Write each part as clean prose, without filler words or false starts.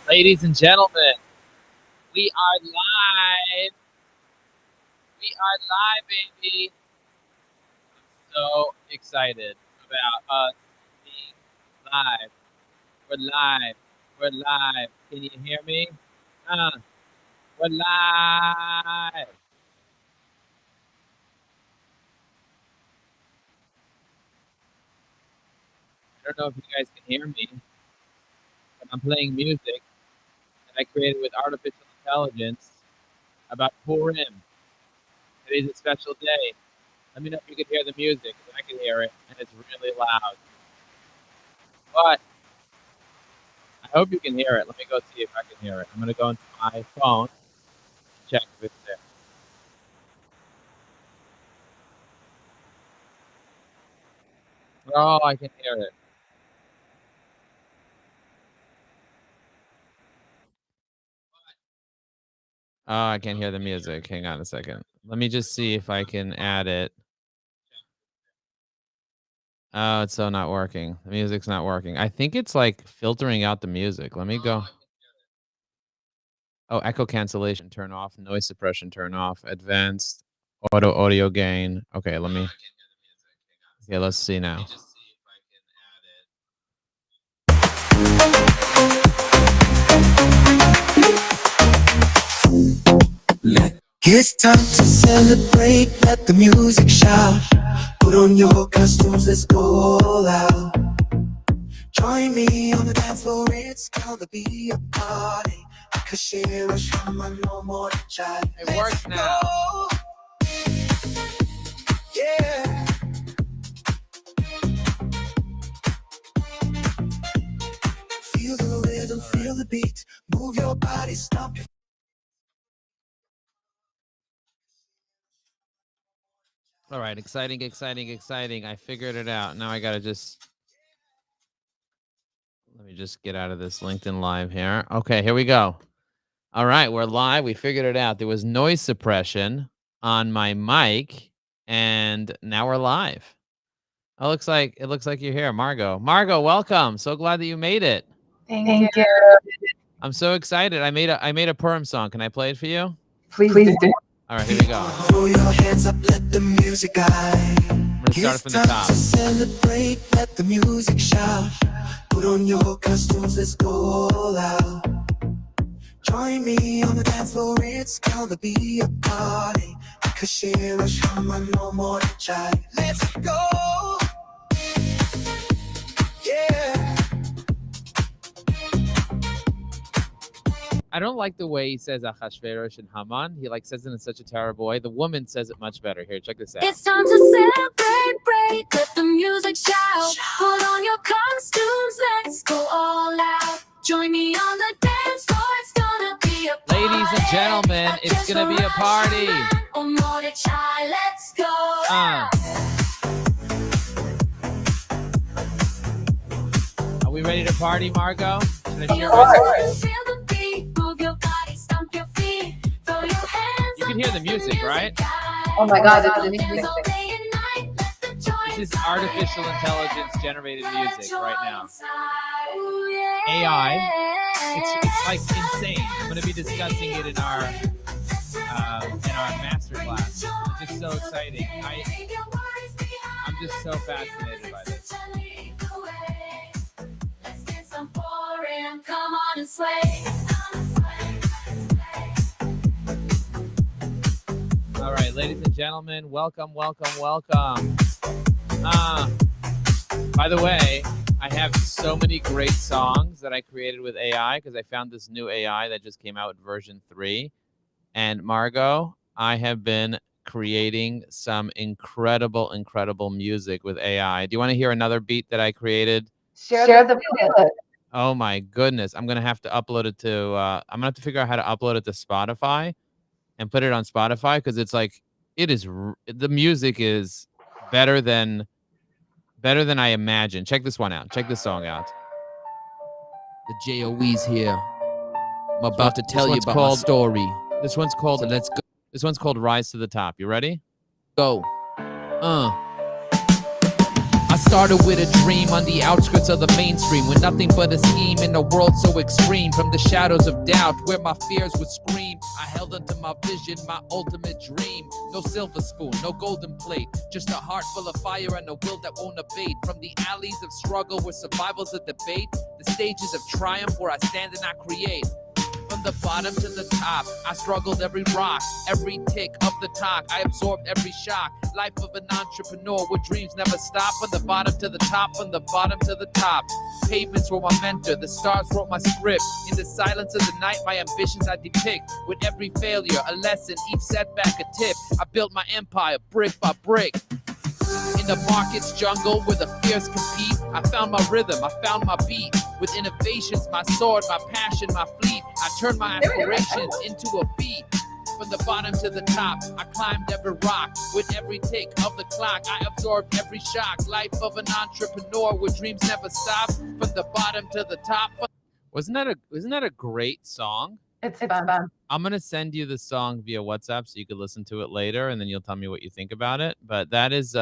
Ladies and gentlemen, we are live. We are live, baby. I'm so excited about us being live. We're live. We're live. Can you hear me? We're live. I don't know if you guys can hear me, but I'm playing music that I created with artificial intelligence about Purim. Today's a special day. Let me know if you can hear the music, because I can hear it, and it's really loud. But I hope you can hear it. Let me go see if I can hear it. I'm going to go into my phone, check if it's there. Oh, I can hear it. Oh, I can't hear the music. Hang on a second. Let me just see if I can add it. Oh, it's so not working. The music's not working. I think it's like filtering out the music. Let me go. Oh, echo cancellation, turn off. Noise suppression, turn off. Advanced audio gain. Okay, let me. Okay, let's see now. It's time to celebrate, let the music shout. Put on your costumes, let's go all out. Join me on the dance floor, it's gonna be a party. Kashira, Shama, no more to chat. It works now. Yeah. Feel the rhythm, feel the beat. Move your body, stomp your. All right, exciting. I figured it out. Now I got to let me just get out of this LinkedIn Live here. Okay, here we go. All right, we're live. We figured it out. There was noise suppression on my mic, and now we're live. It looks like you're here, Margot. Margot, welcome. So glad that you made it. Thank you. I'm so excited. I made a Purim song. Can I play it for you? Please do. All right, here we go. Throw your hands up, let the music guide. I'm gonna start from the It's time top. to celebrate, let the music shout. Put on your costumes, let's go all out. Join me on the dance floor, it's gonna be a party. Kashira, Shama, no more to chat. Let's go. Yeah. I don't like the way he says Achashverosh and Haman. He says it in such a terrible way. The woman says it much better. Here, check this out. It's time to celebrate, let the music shout. Put on your costumes, let's go all out. Join me on the dance floor, it's gonna be a party. Ladies and gentlemen, it's gonna be a party. Let's go. Are we ready to party, Margot? Should I share You can hear the music, right? Oh my God, it's amazing. This is artificial intelligence generated music right now. AI. It's like insane. I'm going to be discussing it in our master class. It's just so exciting. I'm just so fascinated by this. Come on and sway. All right, ladies and gentlemen, welcome. By the way, I have so many great songs that I created with AI because I found this new AI that just came out with version 3. And Margot, I have been creating some incredible music with AI. Do you want to hear another beat that I created? Share the video. Oh my goodness. I'm going to have to upload it to, I'm going to have to figure out how to upload it to Spotify and put it on Spotify because it's like, the music is better than I imagined. Check this one out. Check this song out. The JOE's here. I'm about to tell you about my story. This one's called, So let's go. This one's called Rise to the Top. You ready? I started with a dream on the outskirts of the mainstream, with nothing but a scheme in a world so extreme. From the shadows of doubt, where my fears would scream, I held onto my vision, my ultimate dream. No silver spoon, no golden plate, just a heart full of fire and a will that won't abate. From the alleys of struggle where survival's a debate, the stages of triumph where I stand and I create. From the bottom to the top, I struggled every rock, every tick of the talk, I absorbed every shock. Life of an entrepreneur with dreams never stop. From the bottom to the top, from the bottom to the top. Pavements were my mentor, the stars wrote my script. In the silence of the night, my ambitions I depict. With every failure, a lesson, each setback a tip. I built my empire brick by brick. In the market's jungle where the fierce compete, I found my rhythm, I found my beat. With innovations, my sword, my passion, my fleet, I turned my aspirations into a beat. From the bottom to the top, I climbed every rock. With every tick of the clock, I absorbed every shock. Life of an entrepreneur where dreams never stop. From the bottom to the top. Isn't that a great song? It's fun. I'm gonna send you the song via WhatsApp so you could listen to it later, and then you'll tell me what you think about it. But that is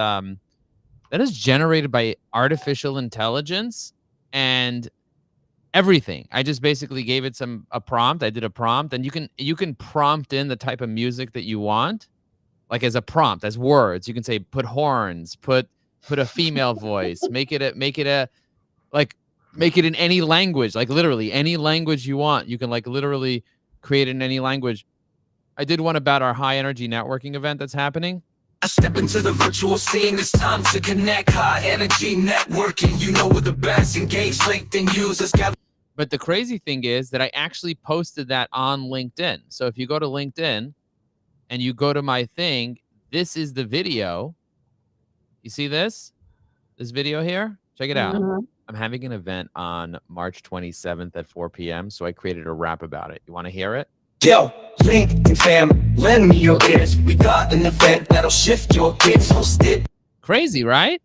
generated by artificial intelligence and everything. I just basically gave it a prompt. I did a prompt, and you can prompt in the type of music that you want, like as a prompt, as words. You can say put horns, put a female voice, make it in any language, like literally any language you want. You can like literally create in any language. I did one about our high energy networking event that's happening. I step into the virtual scene, it's time to connect. High energy networking, you know we're the best. Engage LinkedIn users. But the crazy thing is that I actually posted that on LinkedIn. So if you go to LinkedIn and you go to my thing, this is the video. You see this video here? Check it out. Mhm. I'm having an event on March 27th at 4 p.m. So I created a rap about it. You want to hear it? Yo, LinkedIn fam, lend me your ears. We got an event that'll shift your kids. Host it. Crazy, right?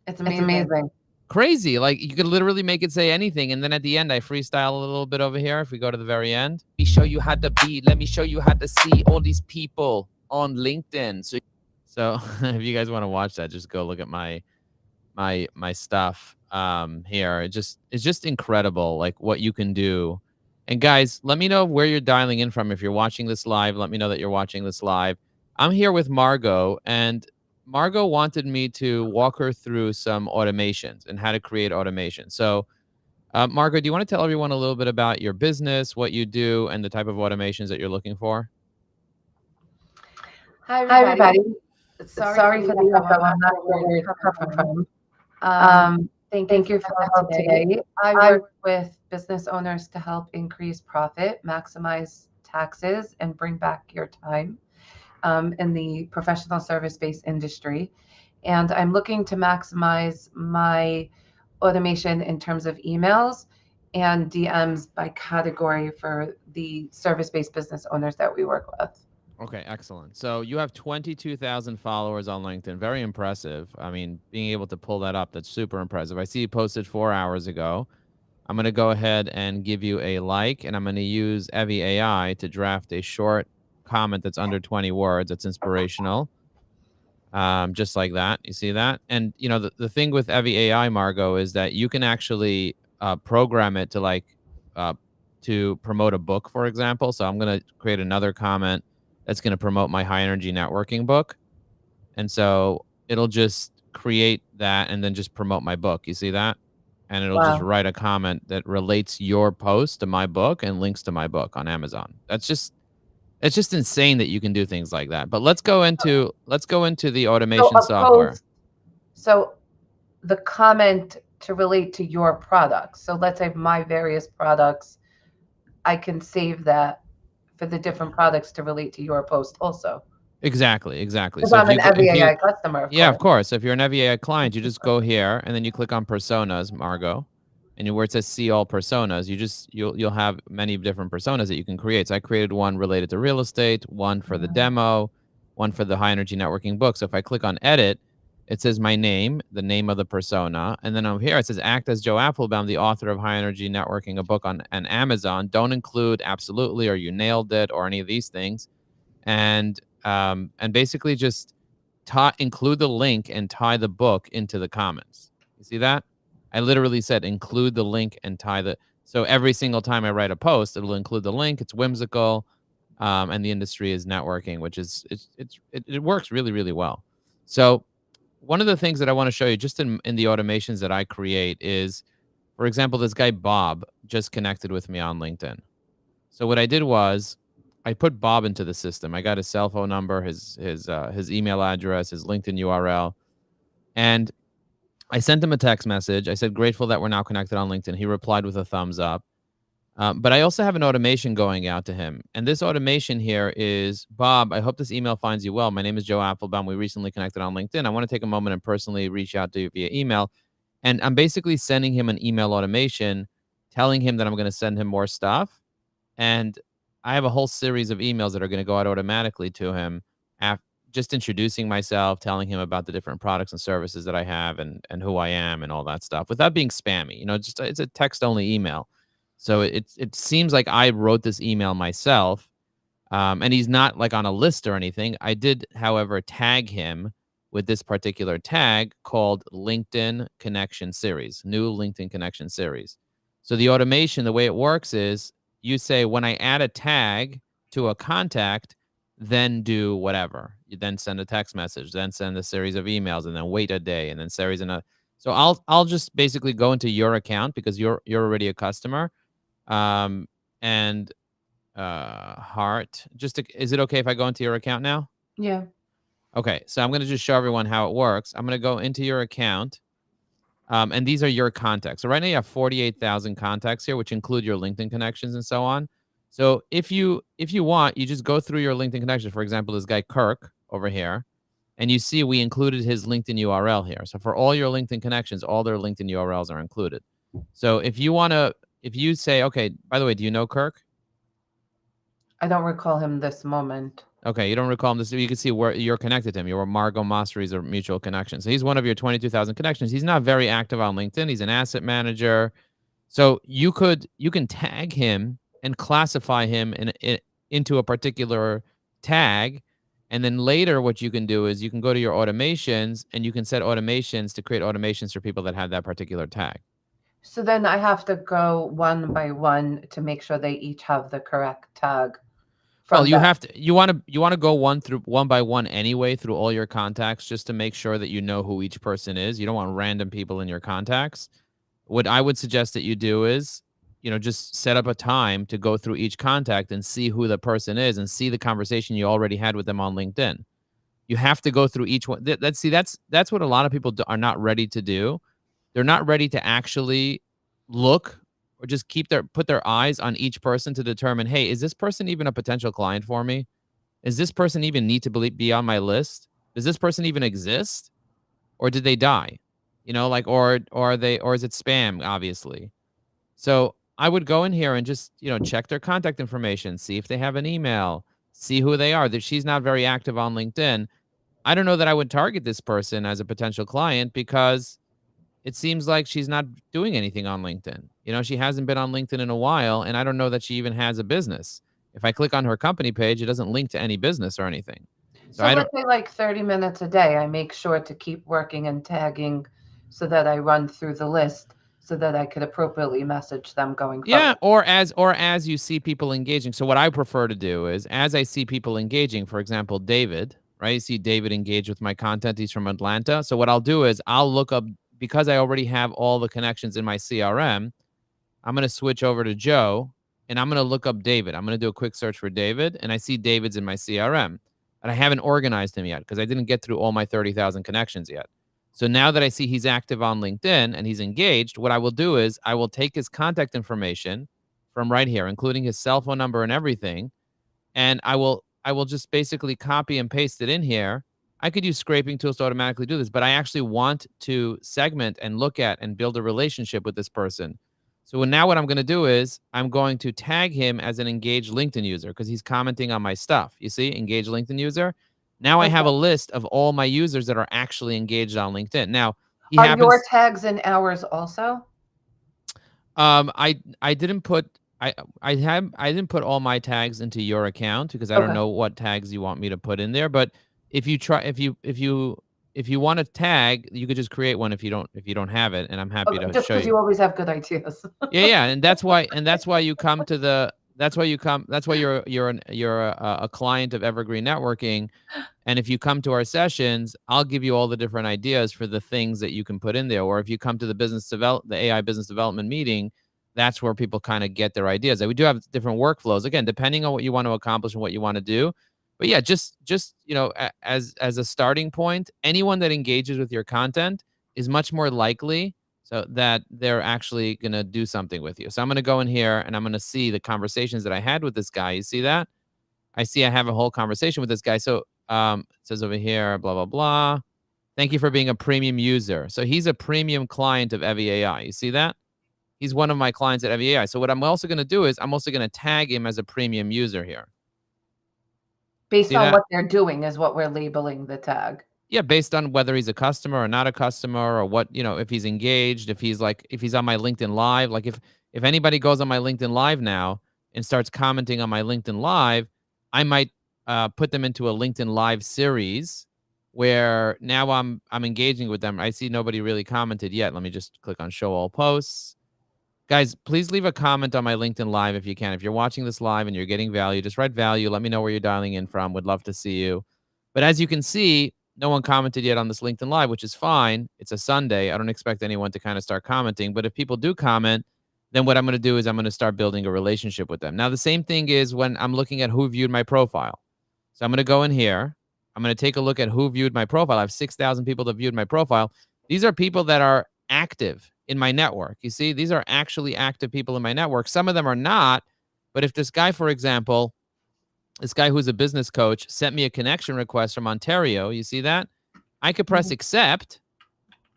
It's amazing. Crazy. Like you could literally make it say anything. And then at the end, I freestyle a little bit over here. If we go to the very end, let me show you how to be. Let me show you how to see all these people on LinkedIn. So if you guys want to watch that, just go look at my stuff here. It's just incredible, like what you can do. And guys, let me know where you're dialing in from. If you're watching this live, let me know that you're watching this live. I'm here with Margot, and Margot wanted me to walk her through some automations and how to create automation. So Margot, do you want to tell everyone a little bit about your business, what you do, and the type of automations that you're looking for? Hi, everybody. Sorry for the echo. I'm not sure where it's coming from. Thank you for the help today. I work with business owners to help increase profit, maximize taxes, and bring back your time in the professional service-based industry. And I'm looking to maximize my automation in terms of emails and DMs by category for the service-based business owners that we work with. Okay, excellent. So you have 22,000 followers on LinkedIn. Very impressive. I mean, being able to pull that up, that's super impressive. I see you posted 4 hours ago. I'm going to go ahead and give you a like, and I'm going to use Evie AI to draft a short comment that's under 20 words. That's inspirational. Just like that. You see that? And, you know, the thing with Evie AI, Margot, is that you can actually program it to to promote a book, for example. So I'm going to create another comment that's going to promote my high energy networking book. And so it'll just create that and then just promote my book. You see that? And it'll just write a comment that relates your post to my book and links to my book on Amazon. It's just insane that you can do things like that. But let's go into the automation software. So the comment to relate to your products. So let's say my various products, I can save that for the different products to relate to your post also. Exactly. Because I'm an Evie AI customer. Of course. If you're an Evie AI client, you just go here and then you click on personas, Margot, and where it says see all personas, you'll have many different personas that you can create. So I created one related to real estate, one for the demo, one for the high energy networking book. So if I click on edit, it says my name, the name of the persona, and then over here it says act as Joe Apfelbaum, the author of High Energy Networking, a book on Amazon. Don't include absolutely or you nailed it or any of these things, and basically just include the link and tie the book into the comments. see that? I literally said include the link and tie the. So every single time I write a post, it'll include the link. It's whimsical, and the industry is networking, which is it works really really well. So one of the things that I want to show you just in the automations that I create is, for example, this guy Bob just connected with me on LinkedIn. So what I did was I put Bob into the system. I got his cell phone number, his email address, his LinkedIn URL, and I sent him a text message. I said, "Grateful that we're now connected on LinkedIn." He replied with a thumbs up. But I also have an automation going out to him. And this automation here is, Bob, I hope this email finds you well. My name is Joe Apfelbaum. We recently connected on LinkedIn. I want to take a moment and personally reach out to you via email. And I'm basically sending him an email automation telling him that I'm going to send him more stuff. And I have a whole series of emails that are going to go out automatically to him, just introducing myself, telling him about the different products and services that I have and who I am and all that stuff without being spammy. Just it's a text only email. So it seems like I wrote this email myself, and he's not like on a list or anything. I did, however, tag him with this particular tag called LinkedIn Connection Series, new LinkedIn Connection Series. So the automation, the way it works is you say, when I add a tag to a contact, then do whatever. You then send a text message, then send a series of emails, and then wait a day, and then series another. So I'll just basically go into your account because you're already a customer. And heart. Is it okay if I go into your account now? Yeah. Okay, so I'm going to just show everyone how it works. I'm going to go into your account, and these are your contacts. So right now you have 48,000 contacts here, which include your LinkedIn connections and so on. So if you want, you just go through your LinkedIn connections. For example, this guy Kirk over here, and you see we included his LinkedIn URL here. So for all your LinkedIn connections, all their LinkedIn URLs are included. So if you say, okay, by the way, do you know Kirk? I don't recall him this moment. Okay, you don't recall him. You can see where you're connected to him. You're Margot Mossery's a mutual connection. So he's one of your 22,000 connections. He's not very active on LinkedIn. He's an asset manager. So you can tag him and classify him into a particular tag. And then later what you can do is you can go to your automations and you can set automations to create automations for people that have that particular tag. So then I have to go one by one to make sure they each have the correct tag. Well, you want to go one by one anyway through all your contacts just to make sure that you know who each person is. You don't want random people in your contacts. What I would suggest that you do is, just set up a time to go through each contact and see who the person is and see the conversation you already had with them on LinkedIn. You have to go through each one. That's what a lot of people are not ready to do. They're not ready to actually look or just put their eyes on each person to determine, hey, is this person even a potential client for me? Is this person even need to be on my list? Does this person even exist? Or did they die? Or is it spam, obviously? So I would go in here and just, check their contact information, see if they have an email, see who they are. That she's not very active on LinkedIn. I don't know that I would target this person as a potential client because it seems like she's not doing anything on LinkedIn. She hasn't been on LinkedIn in a while, and I don't know that she even has a business. If I click on her company page, it doesn't link to any business or anything. So let's say like 30 minutes a day, I make sure to keep working and tagging so that I run through the list so that I could appropriately message them going forward. Yeah, or as you see people engaging. So what I prefer to do is, as I see people engaging, for example, David, right? You see David engage with my content. He's from Atlanta. So what I'll do is I'll look up, because I already have all the connections in my CRM, I'm going to switch over to Joe and I'm going to look up David. I'm going to do a quick search for David, and I see David's in my CRM, and I haven't organized him yet because I didn't get through all my 30,000 connections yet. So now that I see he's active on LinkedIn and he's engaged, what I will do is I will take his contact information from right here, including his cell phone number and everything, and I will just basically copy and paste it in here. I could use scraping tools to automatically do this, but I actually want to segment and look at and build a relationship with this person. So now what I'm going to do is I'm going to tag him as an engaged LinkedIn user because he's commenting on my stuff. You see, engaged LinkedIn user. Now I have a list of all my users that are actually engaged on LinkedIn. Now, are your tags and ours also? I didn't put I didn't put all my tags into your account because I don't know what tags you want me to put in there. But if you if you want to tag, you could just create one if you don't have it, and I'm happy to Just show because you. you always have good ideas. Yeah, and that's why you come to the that's why you're a client of Evergreen Networking. And if you come to our sessions, I'll give you all the different ideas for the things that you can put in there. Or if you come to the AI business development meeting, that's where people kind of get their ideas. We do have different workflows, again, depending on what you want to accomplish and what you want to do. But yeah, just as a starting point, anyone that engages with your content is much more likely so that they're actually going to do something with you. So I'm going to go in here and I'm going to see the conversations that I had with this guy. You see that? I see I have a whole conversation with this guy. So it says over here, blah, blah, blah. Thank you for being a premium user. So he's a premium client of Evie AI. You see that? He's one of my clients at Evie AI. So what I'm also going to do is I'm also going to tag him as a premium user here. Based on what they're doing is what we're labeling the tag. Yeah, based on whether he's a customer or not a customer, or what, if he's engaged, if he's on my LinkedIn Live. Like if anybody goes on my LinkedIn Live now and starts commenting on my LinkedIn Live, I might put them into a LinkedIn Live series where now I'm engaging with them. I see nobody really commented yet. Let me just click on show all posts. Guys, please leave a comment on my LinkedIn Live if you can. If you're watching this live and you're getting value, just write value. Let me know where you're dialing in from. Would love to see you. But as you can see, no one commented yet on this LinkedIn Live, which is fine. It's a Sunday. I don't expect anyone to kind of start commenting. But if people do comment, then what I'm going to do is I'm going to start building a relationship with them. Now, the same thing is when I'm looking at who viewed my profile. So I'm going to go in here. I'm going to take a look at who viewed my profile. I have 6,000 people that viewed my profile. These are people that are active in my network. You see, these are actually active people in my network. Some of them are not. But if this guy, for example, this guy who's a business coach sent me a connection request from Ontario, you see that? I could press accept.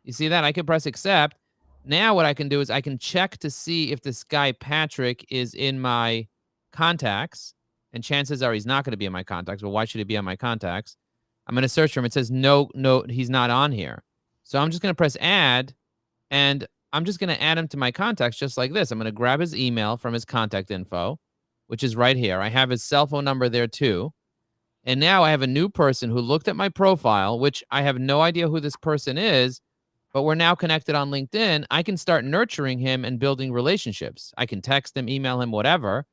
You see that? I could press accept. Now what I can do is I can check to see if this guy, Patrick, is in my contacts. And chances are he's not going to be in my contacts. But why should he be on my contacts? I'm going to search for him. It says, no, he's not on here. So I'm just going to press add. And I'm just going to add him to my contacts just like this. I'm going to grab his email from his contact info, which is right here. I have his cell phone number there too. And now I have a new person who looked at my profile, which I have no idea who this person is, but we're now connected on LinkedIn. I can start nurturing him and building relationships. I can text him, email him, whatever.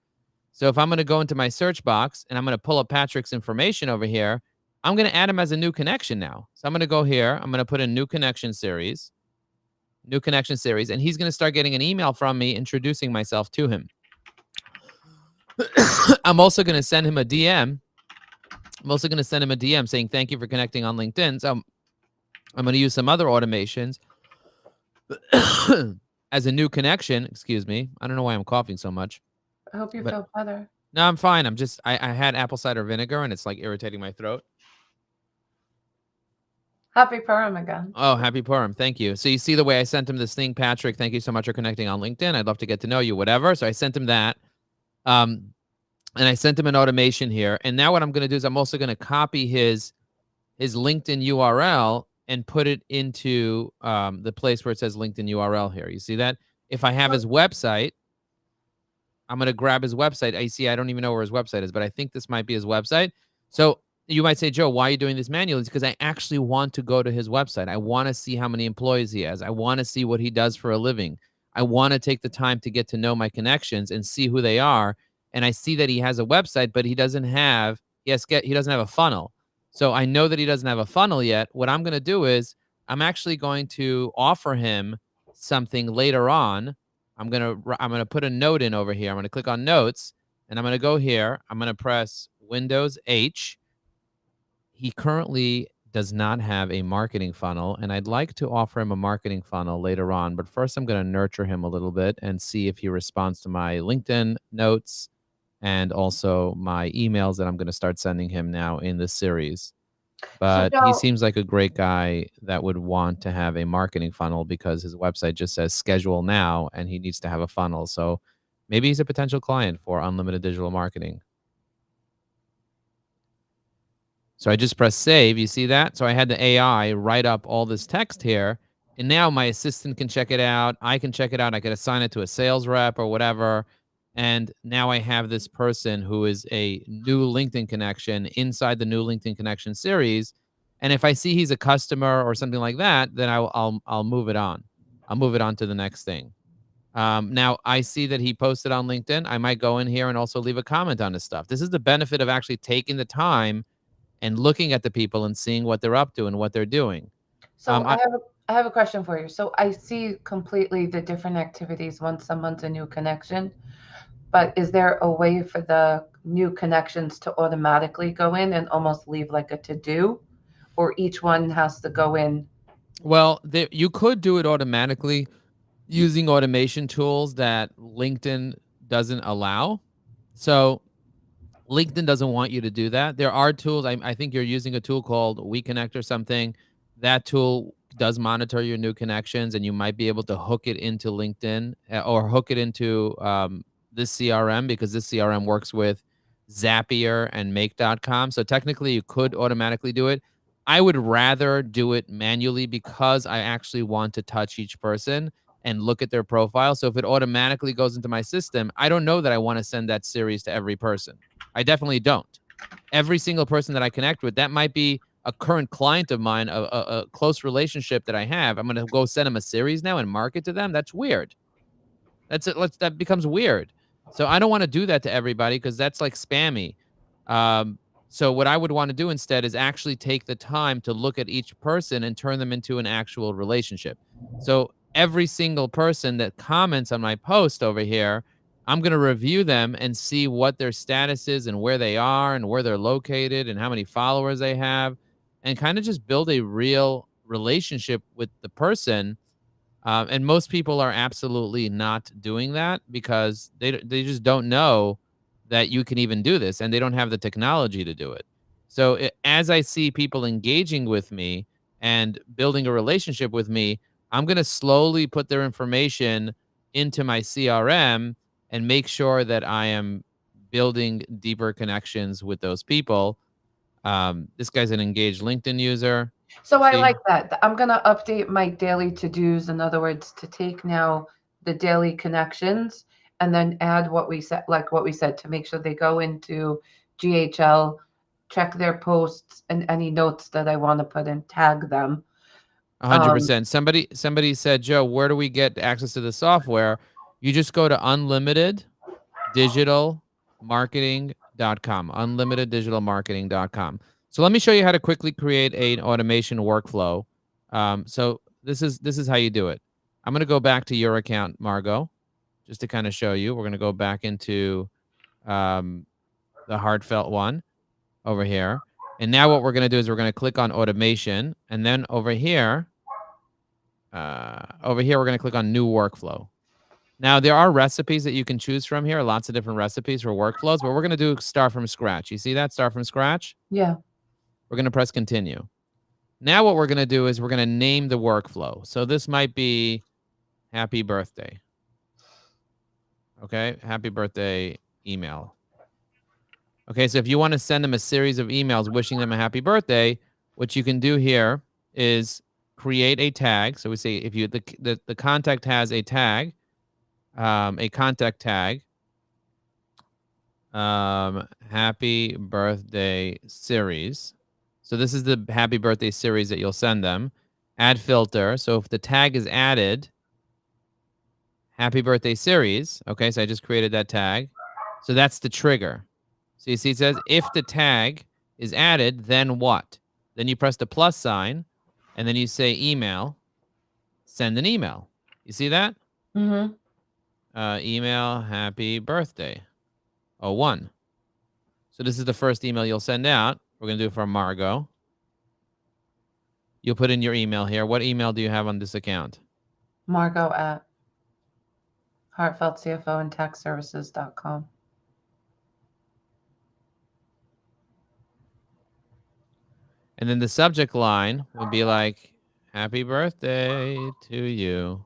So if I'm going to go into my search box and I'm going to pull up Patrick's information over here, I'm going to add him as a new connection now. So I'm going to go here. I'm going to put in new connection series, and he's going to start getting an email from me introducing myself to him. I'm also going to send him a DM. Saying thank you for connecting on LinkedIn. So I'm going to use some other automations as a new connection. Excuse me. I don't know why I'm coughing so much. I hope you feel better. No, I'm fine. I had apple cider vinegar and it's like irritating my throat. Happy Purim again. Oh, happy Purim. Thank you. So you see the way I sent him this thing, Patrick, thank you so much for connecting on LinkedIn. I'd love to get to know you, whatever. So I sent him that. And I sent him an automation here. And now what I'm going to do is I'm also going to copy his LinkedIn URL and put it into the place where it says LinkedIn URL here. You see that? If I have his website, I'm going to grab his website. I don't even know where his website is, but I think this might be his website. So you might say, Joe, why are you doing this manually? It's because I actually want to go to his website. I want to see how many employees he has. I want to see what he does for a living. I want to take the time to get to know my connections and see who they are. And I see that he has a website, but he doesn't have a funnel. So I know that he doesn't have a funnel yet. What I'm going to do is I'm actually going to offer him something later on. I'm going to put a note in over here. I'm going to click on notes and I'm going to go here. I'm going to press Windows H. He currently does not have a marketing funnel, and I'd like to offer him a marketing funnel later on. But first, I'm going to nurture him a little bit and see if he responds to my LinkedIn notes and also my emails that I'm going to start sending him now in this series. But he seems like a great guy that would want to have a marketing funnel because his website just says schedule now, and he needs to have a funnel. So maybe he's a potential client for unlimited digital marketing. So I just press save. You see that? So I had the AI write up all this text here. And now my assistant can check it out. I can check it out. I could assign it to a sales rep or whatever. And now I have this person who is a new LinkedIn connection inside the new LinkedIn connection series. And if I see he's a customer or something like that, then I'll move it on. I'll move it on to the next thing. Now I see that he posted on LinkedIn. I might go in here and also leave a comment on his stuff. This is the benefit of actually taking the time and looking at the people and seeing what they're up to and what they're doing. So I have a question for you. So I see completely the different activities once someone's a new connection, but is there a way for the new connections to automatically go in and almost leave like a to-do, or each one has to go in? Well, you could do it automatically using automation tools that LinkedIn doesn't allow. So LinkedIn doesn't want you to do that. There are tools. I think you're using a tool called WeConnect or something. That tool does monitor your new connections, and you might be able to hook it into LinkedIn or hook it into this CRM, because this CRM works with Zapier and Make.com. So technically, you could automatically do it. I would rather do it manually because I actually want to touch each person and look at their profile. So if it automatically goes into my system, I don't know that I want to send that series to every person. I definitely don't. Every single person that I connect with, that might be a current client of mine, a close relationship that I have. I'm going to go send them a series now and market to them. That's weird. That's it. That becomes weird. So I don't want to do that to everybody because that's like spammy. Um, so what I would want to do instead is actually take the time to look at each person and turn them into an actual relationship. So every single person that comments on my post over here, I'm going to review them and see what their status is and where they are and where they're located and how many followers they have, and kind of just build a real relationship with the person. And most people are absolutely not doing that because they just don't know that you can even do this, and they don't have the technology to do it. So as I see people engaging with me and building a relationship with me, I'm going to slowly put their information into my CRM and make sure that I am building deeper connections with those people. This guy's an engaged LinkedIn user. So You I see? like that. I'm gonna update my daily to-dos, in other words, to take now the daily connections and then add what we said, like what we said, to make sure they go into GHL, check their posts and any notes that I want to put in, tag them. 100%. Somebody said, "Joe, where do we get access to the software?" You just go to unlimiteddigitalmarketing.com, unlimiteddigitalmarketing.com. So let me show you how to quickly create an automation workflow. So this is how you do it. I'm going to go back to your account, Margot, just to kind of show you. We're going to go back into um, the heartfelt one over here. And now what we're going to do is we're going to click on automation, and then over here, we're going to click on new workflow. Now, there are recipes that you can choose from here, lots of different recipes for workflows, but we're going to do start from scratch. You see that? Start from scratch? Yeah. We're going to press continue. Now, what we're going to do is we're going to name the workflow. So this might be happy birthday. Okay. Happy birthday email. Okay. So if you want to send them a series of emails wishing them a happy birthday, what you can do here is create a tag. So we say if you the contact has a tag, a contact tag, happy birthday series. So this is the happy birthday series that you'll send them. Add filter. So if the tag is added, happy birthday series. Okay, so I just created that tag. So that's the trigger. So you see it says if the tag is added, then what? Then you press the plus sign and then you say email, send an email. You see that? Mm-hmm. Email happy birthday. 01. So this is the first email you'll send out. We're going to do it from Margot. You'll put in your email here. What email do you have on this account? Margot at heartfeltcfoandtaxservices.com. And then the subject line would be like, happy birthday to you.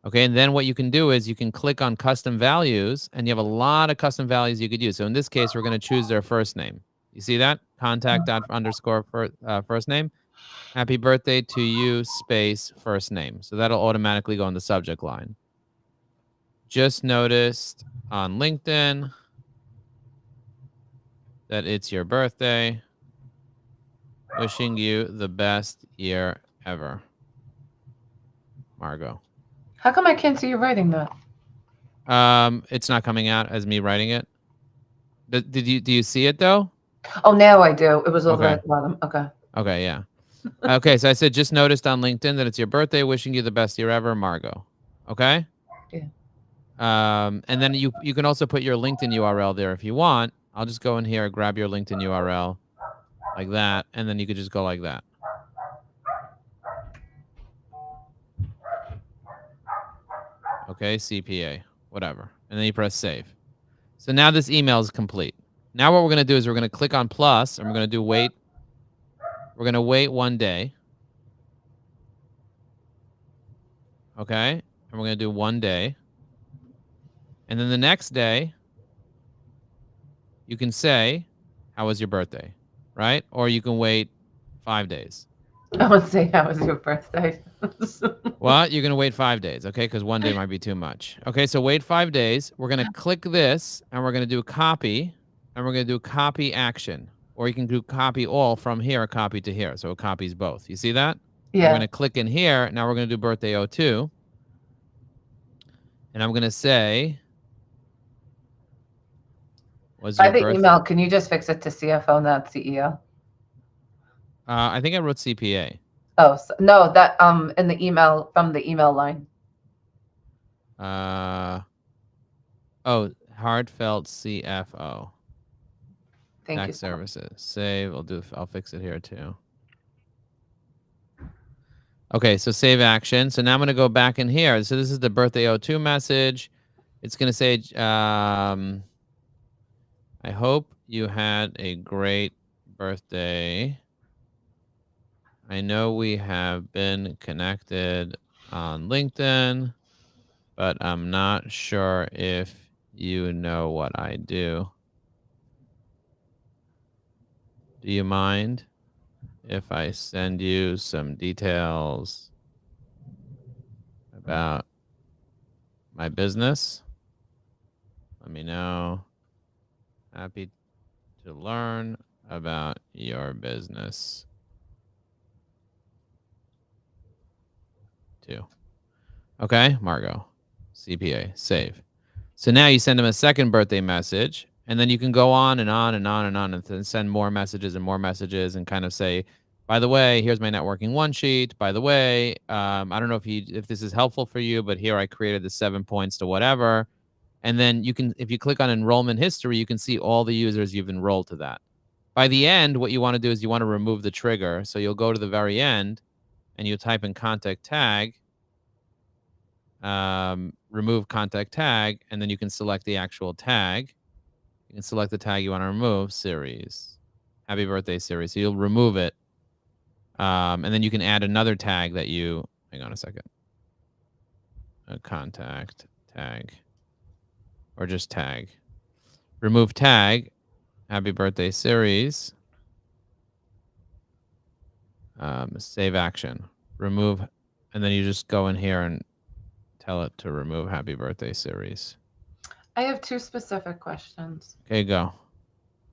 Okay, and then what you can do is you can click on custom values, and you have a lot of custom values you could use. So in this case, we're going to choose their first name. You see that? Contact dot underscore first name. Happy birthday to you, space, first name. So that'll automatically go in the subject line. Just noticed on LinkedIn that it's your birthday. Wishing you the best year ever, Margot. How come I can't see you writing that? It's not coming out as me writing it. Do you see it though? Oh, now I do. It was over Okay. at the bottom. Okay. Okay, yeah. Okay, so I said just noticed on LinkedIn that it's your birthday. Wishing you the best year ever, Margot. Okay. Yeah. And then you can also put your LinkedIn URL there if you want. I'll just go in here, grab your LinkedIn URL like that, and then you could just go like that. Okay, CPA, whatever. And then you press save. So now this email is complete. Now what we're going to do is we're going to click on plus and we're going to do wait. We're going to wait 1 day. Okay. And we're going to do 1 day. And then the next day, you can say, how was your birthday? Right? Or you can wait 5 days. I would say how was your birthday? Well, you're going to wait 5 days, okay? Because 1 day might be too much. Okay, so wait 5 days. We're going to click this, and we're going to do copy, and we're going to do copy action. Or you can do copy all from here, copy to here. So it copies both. You see that? Yeah. We're going to click in here. Now we're going to do birthday 02. And I'm going to say, was By your the birth? email, can you just fix it to CFO, not CEO? I think I wrote CPA. Oh, no, that in the email, from the email line. Oh, heartfelt CFO. Thank you. Tax services. Save. I'll fix it here too. Okay, so save action. So now I'm going to go back in here. So this is the birthday 02 message. It's going to say, I hope you had a great birthday. I know we have been connected on LinkedIn, but I'm not sure if you know what I do. Do you mind if I send you some details about my business? Let me know. Happy to learn about your business too. Okay, Margot, CPA, save. So now you send them a second birthday message, and then you can go on and on and on and on and send more messages and kind of say, by the way, here's my networking one sheet. By the way, I don't know if this is helpful for you, but here I created the 7 points to whatever. And then you can, if you click on enrollment history, you can see all the users you've enrolled to that. By the end, what you want to do is you want to remove the trigger. So you'll go to the very end and you type in contact tag, remove contact tag, and then you can select the actual tag. You can select the tag you want to remove, series, happy birthday series. So you'll remove it. And then you can add another tag that you, hang on a second, a contact tag, or just tag. Remove tag, happy birthday series. Save action, remove, and then you just go in here and tell it to remove happy birthday series. I have 2 specific questions. Okay, go.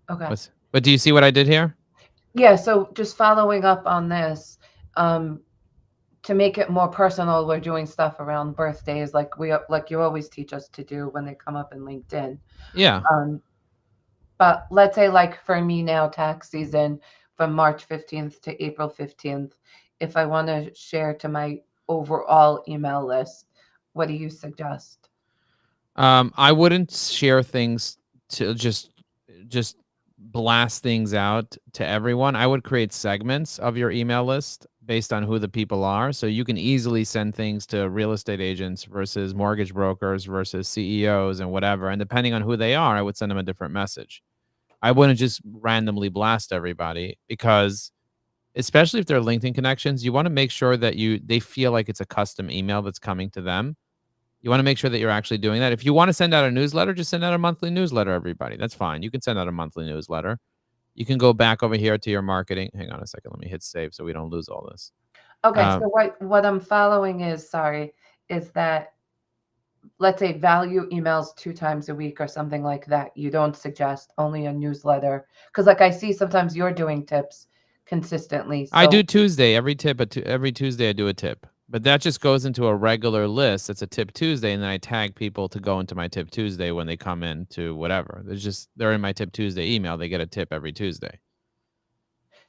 Okay. But do you see what I did here? Yeah, so just following up on this, to make it more personal, we're doing stuff around birthdays like you always teach us to do when they come up in LinkedIn. Yeah. But let's say, like for me now, tax season from March 15th to April 15th, if I want to share to my overall email list, what do you suggest? I wouldn't share things to just blast things out to everyone. I would create segments of your email list based on who the people are. So you can easily send things to real estate agents versus mortgage brokers versus CEOs and whatever. And depending on who they are, I would send them a different message. I wouldn't just randomly blast everybody, because especially if they're LinkedIn connections, you want to make sure that they feel like it's a custom email that's coming to them. You want to make sure that you're actually doing that. If you want to send out a newsletter, just send out a monthly newsletter, everybody. That's fine. You can send out a monthly newsletter. You can go back over here to your marketing. Hang on a second. Let me hit save so we don't lose all this. Okay, so what I'm following is that, let's say, value emails 2 times a week or something like that. You don't suggest only a newsletter, because like I see sometimes you're doing tips. consistently. I do So Tuesday. Every Tuesday I do a tip. But that just goes into a regular list. That's a Tip Tuesday, and then I tag people to go into my Tip Tuesday when they come in to whatever. They're in my Tip Tuesday email. They get a tip every Tuesday.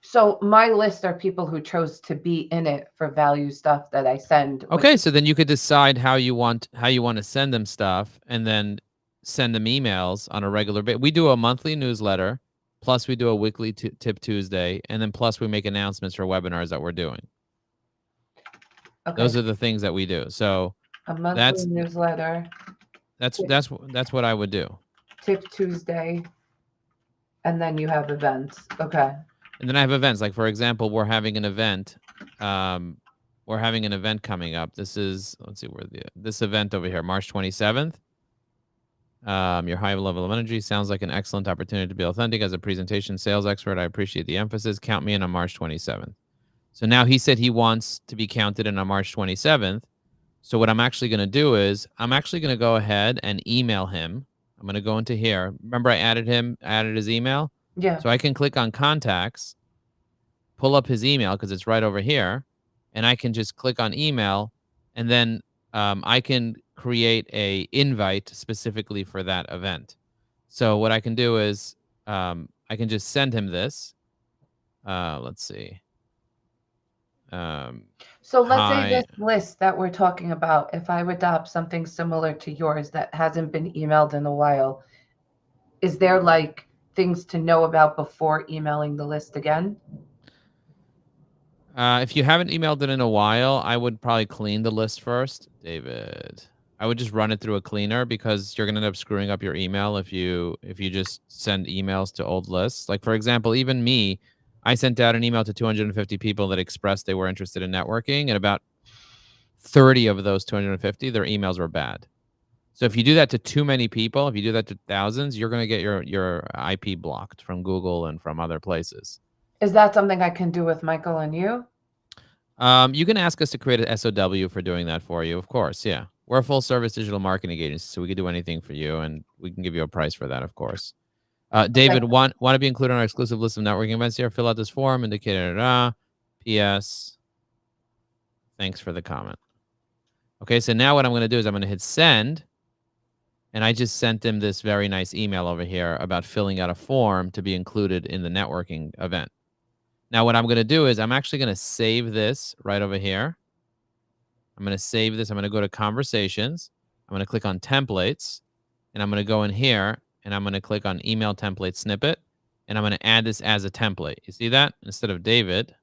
So my list are people who chose to be in it for value stuff that I send. Okay, so then you could decide how you want to send them stuff, and then send them emails on a regular basis. We do a monthly newsletter, plus we do a weekly Tip Tuesday, and then plus we make announcements for webinars that we're doing. Okay. Those are the things that we do. So A monthly newsletter, that's what I would do. Tip Tuesday, and then you have events. Okay. And then I have events. Like, for example, we're having an event. We're having an event coming up. This is, let's see where this event over here, March 27th. Your high level of energy sounds like an excellent opportunity to be authentic as a presentation sales expert. I appreciate the emphasis. Count me in on March 27th. So now he said he wants to be counted in on March 27th. So what I'm actually going to do is I'm actually going to go ahead and email him. I'm going to go into here. Remember I added his email? Yeah. So I can click on contacts, pull up his email because it's right over here, and I can just click on email, and then I can create a invite specifically for that event. So what I can do is I can just send him this. Let's see. So let's say this list that we're talking about, if I would adopt something similar to yours that hasn't been emailed in a while, is there like things to know about before emailing the list again? If you haven't emailed it in a while, I would probably clean the list first, David. I would just run it through a cleaner because you're gonna end up screwing up your email if you just send emails to old lists. Like, for example, even me, I sent out an email to 250 people that expressed they were interested in networking, and about 30 of those 250, their emails were bad. So if you do that to too many people, if you do that to thousands, you're gonna get your IP blocked from Google and from other places. Is that something I can do with Michael and you? You can ask us to create an SOW for doing that for you. Of course. Yeah. We're a full service digital marketing agency, so we can do anything for you, and we can give you a price for that, of course. David, want to be included on our exclusive list of networking events here? Fill out this form, indicated. P.S. Thanks for the comment. Okay, so now what I'm going to do is I'm going to hit send, and I just sent him this very nice email over here about filling out a form to be included in the networking event. Now, what I'm going to do is I'm actually going to save this right over here. I'm going to save this. I'm going to go to conversations. I'm going to click on templates, and I'm going to go in here, and I'm going to click on email template snippet, and I'm going to add this as a template. You see that? Instead of David,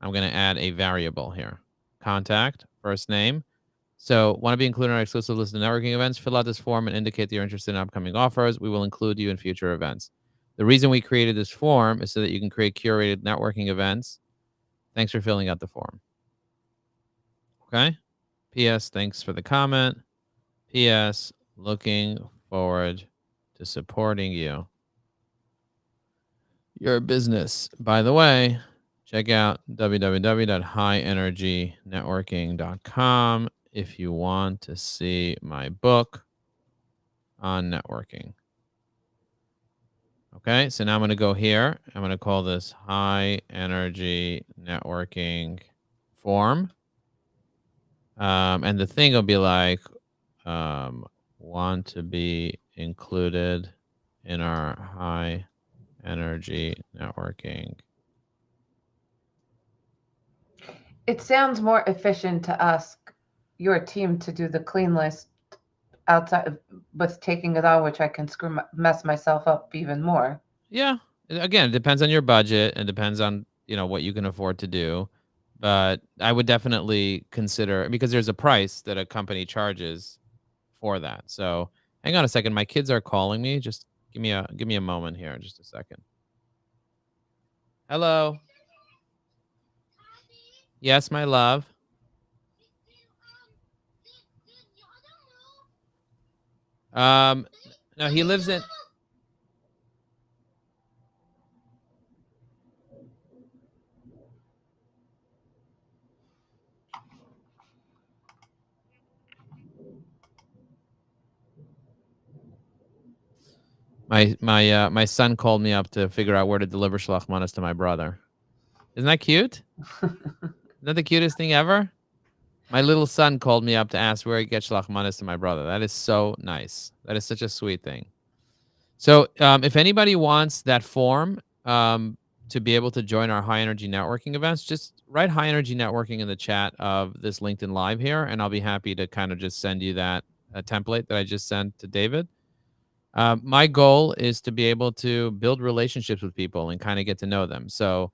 I'm going to add a variable here. Contact, first name. So want to be included in our exclusive list of networking events? Fill out this form and indicate that you're interested in upcoming offers. We will include you in future events. The reason we created this form is so that you can create curated networking events. Thanks for filling out the form. Okay. P.S. Thanks for the comment. P.S. Looking forward to supporting you. Your business. By the way, check out www.highenergynetworking.com if you want to see my book on networking. Okay, so now I'm going to go here. I'm going to call this high energy networking form. And the thing will be like, want to be included in our high energy networking. It sounds more efficient to ask your team to do the clean list outside of, with taking it on, which I can mess myself up even more. Yeah. Again, it depends on your budget and depends on, what you can afford to do. But I would definitely consider, because there's a price that a company charges for that. So hang on a second. My kids are calling me. Just give me a moment here. Just a second. Hello. Yes, my love. No, he lives in. My son called me up to figure out where to deliver Shlachmanis to my brother. Isn't that cute? Isn't that the cutest thing ever? My little son called me up to ask where he gets Shlachmanis to my brother. That is so nice. That is such a sweet thing. So if anybody wants that form to be able to join our high energy networking events, just write high energy networking in the chat of this LinkedIn Live here, and I'll be happy to kind of just send you that template that I just sent to David. My goal is to be able to build relationships with people and kind of get to know them. So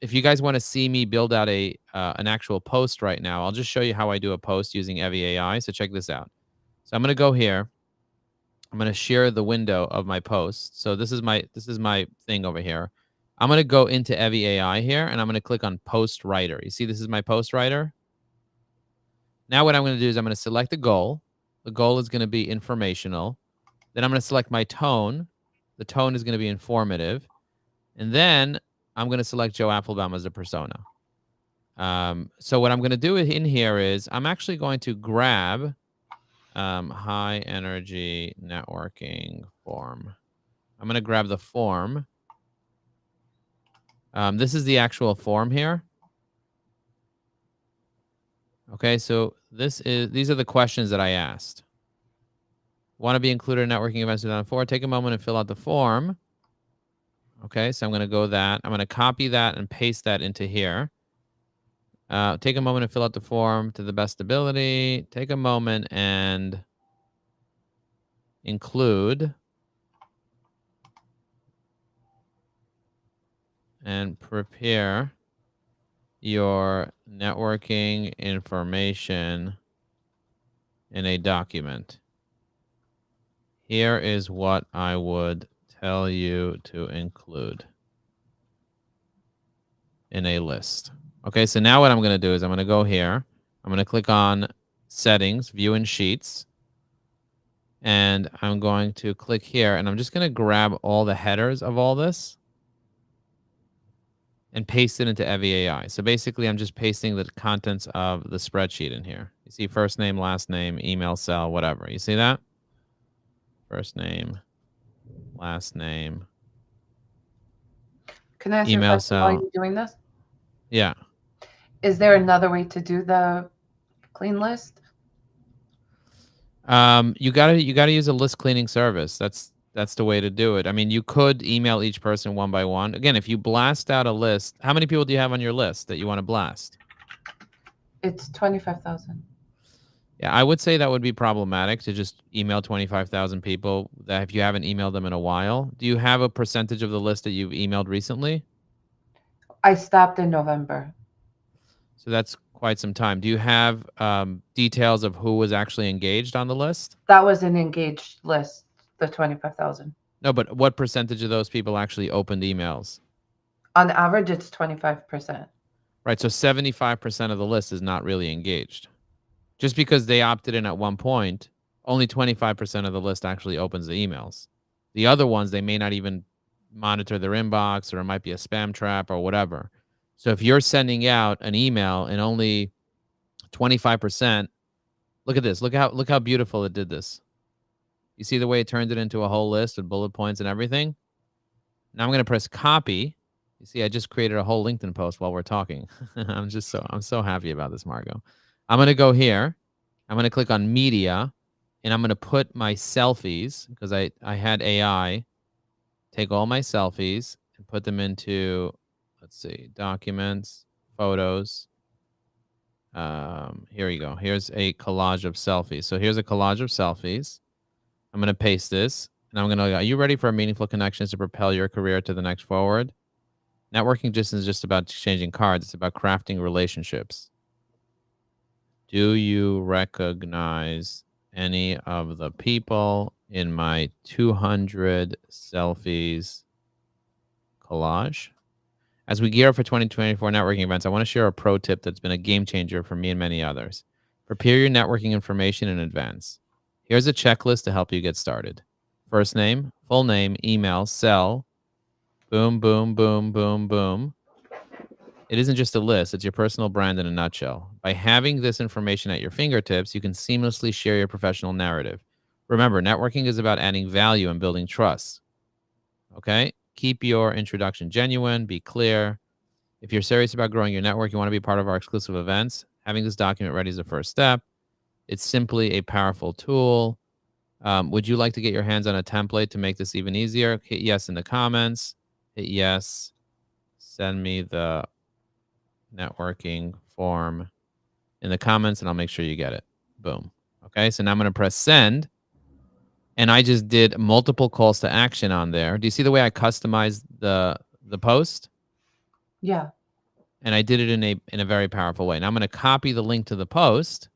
if you guys want to see me build out an actual post right now, I'll just show you how I do a post using Evi AI. So check this out. So I'm going to go here. I'm going to share the window of my post. So this is my thing over here. I'm going to go into Evi AI here, and I'm going to click on Post Writer. You see, this is my Post Writer. Now what I'm going to do is I'm going to select the goal. The goal is going to be informational. Then I'm going to select my tone. The tone is going to be informative. And then I'm going to select Joe Apfelbaum as a persona. So what I'm going to do in here is I'm actually going to grab high energy networking form. I'm going to grab the form. This is the actual form here. Okay, so these are the questions that I asked. Want to be included in networking events 2004? Take a moment and fill out the form. Okay, so I'm going to go that. I'm going to copy that and paste that into here. Take a moment and fill out the form to the best ability. Take a moment and include and prepare your networking information in a document. Here is what I would tell you to include in a list. Okay, so now what I'm going to do is I'm going to go here. I'm going to click on Settings, View in Sheets. And I'm going to click here, and I'm just going to grab all the headers of all this and paste it into Evi AI. So basically, I'm just pasting the contents of the spreadsheet in here. You see first name, last name, email, cell, whatever. You see that? First name, last name. Can I ask you a question while you're doing this? Yeah. Is there another way to do the clean list? You gotta use a list cleaning service. That's the way to do it. I mean, you could email each person one by one. Again, if you blast out a list, how many people do you have on your list that you want to blast? It's 25,000. Yeah, I would say that would be problematic to just email 25,000 people that if you haven't emailed them in a while. Do you have a percentage of the list that you've emailed recently? I stopped in November. So that's quite some time. Do you have details of who was actually engaged on the list? That was an engaged list, the 25,000. No, but what percentage of those people actually opened emails? On average, it's 25%. Right, so 75% of the list is not really engaged. Just because they opted in at one point, only 25% of the list actually opens the emails. The other ones, they may not even monitor their inbox, or it might be a spam trap or whatever. So if you're sending out an email and only 25%, look at this. Look how beautiful it did this. You see the way it turned it into a whole list with bullet points and everything? Now I'm going to press copy. You see, I just created a whole LinkedIn post while we're talking. I'm so happy about this, Margot. I'm going to go here. I'm going to click on media, and I'm going to put my selfies, because I had AI take all my selfies and put them into, let's see, documents, photos. Here you go. Here's a collage of selfies. So here's a collage of selfies. I'm going to paste this, and I'm going to, are you ready for meaningful connections to propel your career to the next forward? Networking just isn't just about exchanging cards. It's about crafting relationships. Do you recognize any of the people in my 200 selfies collage? As we gear up for 2024 networking events, I want to share a pro tip that's been a game changer for me and many others. Prepare your networking information in advance. Here's a checklist to help you get started. First name, full name, email, cell, boom, boom, boom, boom, boom. It isn't just a list. It's your personal brand in a nutshell. By having this information at your fingertips, you can seamlessly share your professional narrative. Remember, networking is about adding value and building trust. Okay? Keep your introduction genuine. Be clear. If you're serious about growing your network, you want to be part of our exclusive events, having this document ready is the first step. It's simply a powerful tool. Would you like to get your hands on a template to make this even easier? Hit yes in the comments. Hit yes. Send me the networking form in the comments, and I'll make sure you get it. Boom. Okay, so now I'm going to press send. And I just did multiple calls to action on there. Do you see the way I customized the post? Yeah. And I did it in a very powerful way. Now I'm going to copy the link to the post.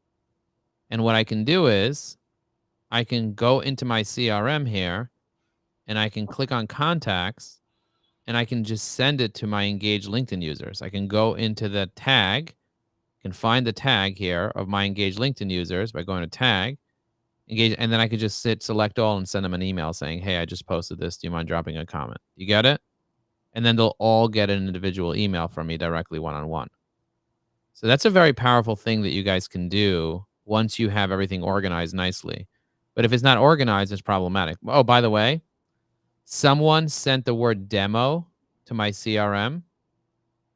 And what I can do is I can go into my CRM here and I can click on contacts and I can just send it to my engaged LinkedIn users. I can go into the tag, can find the tag here of my engaged LinkedIn users by going to tag, engage, and then I could just select all and send them an email saying, hey, I just posted this. Do you mind dropping a comment? You get it? And then they'll all get an individual email from me directly one-on-one. So that's a very powerful thing that you guys can do once you have everything organized nicely. But if it's not organized, it's problematic. Oh, by the way, someone sent the word demo to my CRM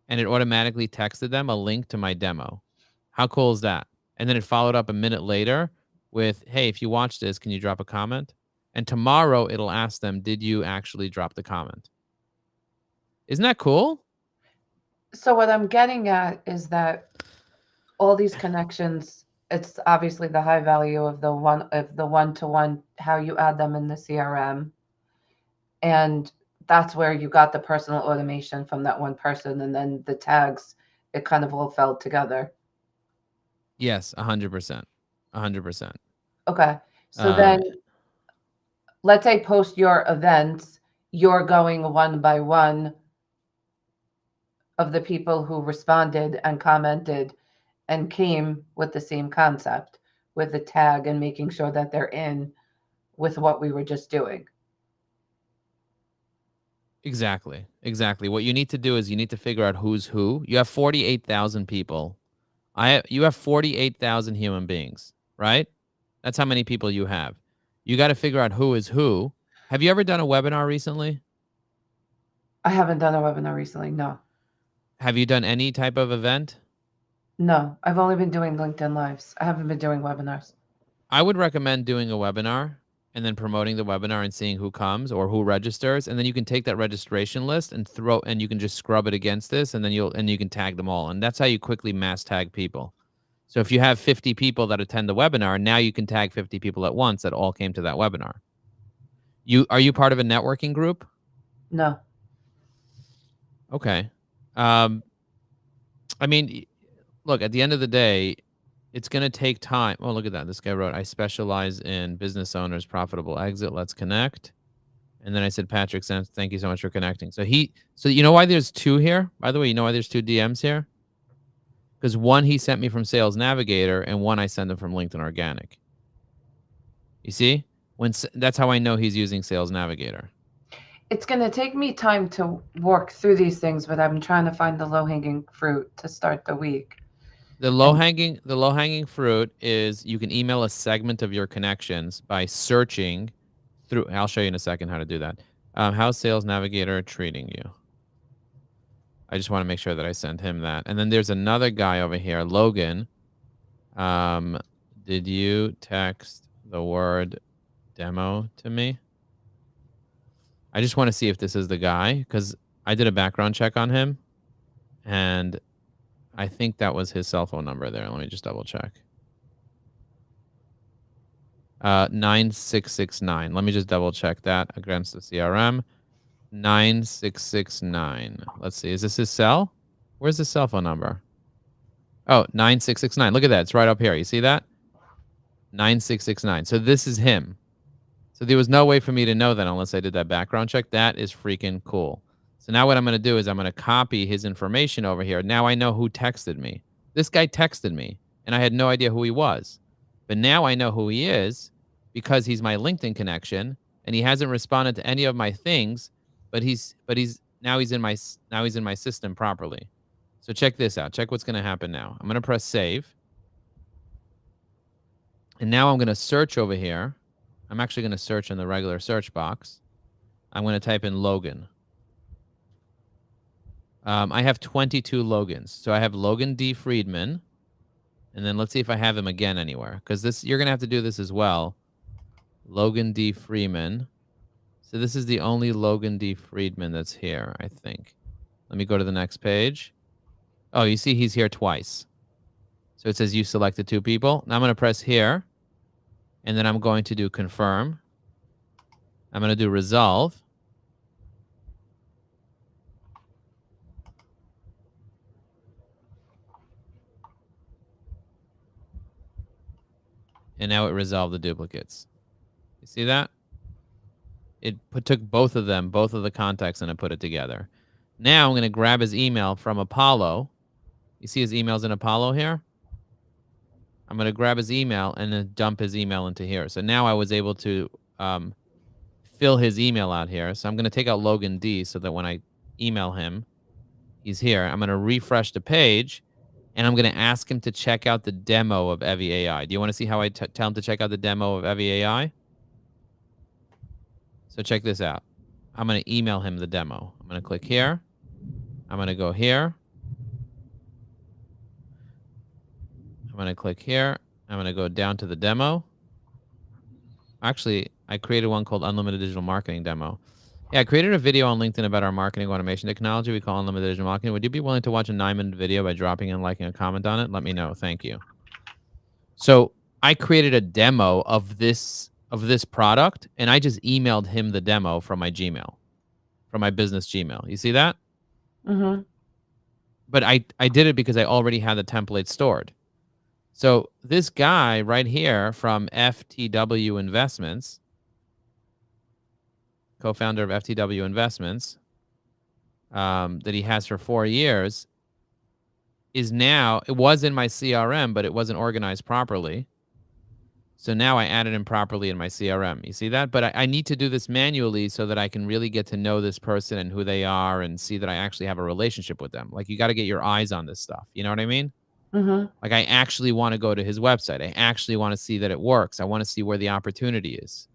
and it automatically texted them a link to my demo. How cool is that? And then it followed up a minute later with, hey, if you watch this, can you drop a comment? And tomorrow it'll ask them, did you actually drop the comment? Isn't that cool? So what I'm getting at is that all these connections, it's obviously the high value of the one-to-one, how you add them in the CRM. And that's where you got the personal automation from that one person. And then the tags, it kind of all fell together. Yes, 100%. 100%. Okay. So then let's say post your events, you're going one by one of the people who responded and commented and came with the same concept with the tag and making sure that they're in with what we were just doing. Exactly. Exactly. What you need to do is you need to figure out who's who. You have 48,000 people. You have 48,000 human beings, right? That's how many people you have. You got to figure out who is who. Have you ever done a webinar recently? I haven't done a webinar recently. No. Have you done any type of event? No, I've only been doing LinkedIn Lives. I haven't been doing webinars. I would recommend doing a webinar and then promoting the webinar and seeing who comes or who registers. And then you can take that registration list and you can just scrub it against this and then you can tag them all. And that's how you quickly mass tag people. So if you have 50 people that attend the webinar, now you can tag 50 people at once that all came to that webinar. Are you part of a networking group? No. Okay. I mean, look, at the end of the day, it's going to take time. Oh, look at that. This guy wrote, I specialize in business owners, profitable exit. Let's connect. And then I said, Patrick, thank you so much for connecting. So you know why there's two here? By the way, you know why there's two DMs here? Because one he sent me from Sales Navigator and one I sent him from LinkedIn Organic. You see? That's how I know he's using Sales Navigator. It's going to take me time to work through these things, but I'm trying to find the low-hanging fruit to start the week. The low-hanging fruit is you can email a segment of your connections by searching through. I'll show you in a second how to do that. How's Sales Navigator treating you? I just want to make sure that I send him that. And then there's another guy over here, Logan. Did you text the word demo to me? I just want to see if this is the guy because I did a background check on him and I think that was his cell phone number there. Let me just double check. 9669. Let me just double check that against the CRM. 9669. Let's see. Is this his cell? Where's the cell phone number? Oh, 9669. Look at that. It's right up here. You see that? 9669. So this is him. So there was no way for me to know that unless I did that background check. That is freaking cool. So now what I'm going to do is I'm going to copy his information over here. Now I know who texted me. This guy texted me, and I had no idea who he was. But now I know who he is because he's my LinkedIn connection, and he hasn't responded to any of my things. But he's in my system properly. So check this out. Check what's going to happen now. I'm going to press save, and now I'm going to search over here. I'm actually going to search in the regular search box. I'm going to type in Logan. I have 22 Logans. So I have Logan D. Friedman. And then let's see if I have him again anywhere. Because you're going to have to do this as well. Logan D. Freeman. So this is the only Logan D. Friedman that's here, I think. Let me go to the next page. Oh, you see he's here twice. So it says you selected 2 people. Now I'm going to press here. And then I'm going to do confirm. I'm going to do resolve. And now it resolved the duplicates. You see that? It took both of them, both of the contacts, and it put it together. Now I'm going to grab his email from Apollo. You see his emails in Apollo here? I'm going to grab his email and then dump his email into here. So now I was able to fill his email out here. So I'm going to take out Logan D so that when I email him, he's here. I'm going to refresh the page, and I'm going to ask him to check out the demo of Evie AI. Do you want to see how I tell him to check out the demo of Evie AI? So check this out. I'm going to email him the demo. I'm going to click here. I'm going to go here. I'm going to click here. I'm going to go down to the demo. Actually, I created one called Unlimited Digital Marketing Demo. Yeah, I created a video on LinkedIn about our marketing automation technology we call Unlimited Digital Marketing. Would you be willing to watch a 9-minute video by dropping and liking a comment on it? Let me know. Thank you. So I created a demo of this product, and I just emailed him the demo from my Gmail, from my business Gmail. You see that? Mm-hmm. But I did it because I already had the template stored. So this guy right here from FTW Investments, co-founder of FTW Investments, that he has for 4 years, is now, it was in my CRM, but it wasn't organized properly. So now I added him properly in my CRM. You see that? But I need to do this manually so that I can really get to know this person and who they are and see that I actually have a relationship with them. Like, you got to get your eyes on this stuff. You know what I mean? Mm-hmm. Like, I actually want to go to his website. I actually want to see that it works. I want to see where the opportunity is.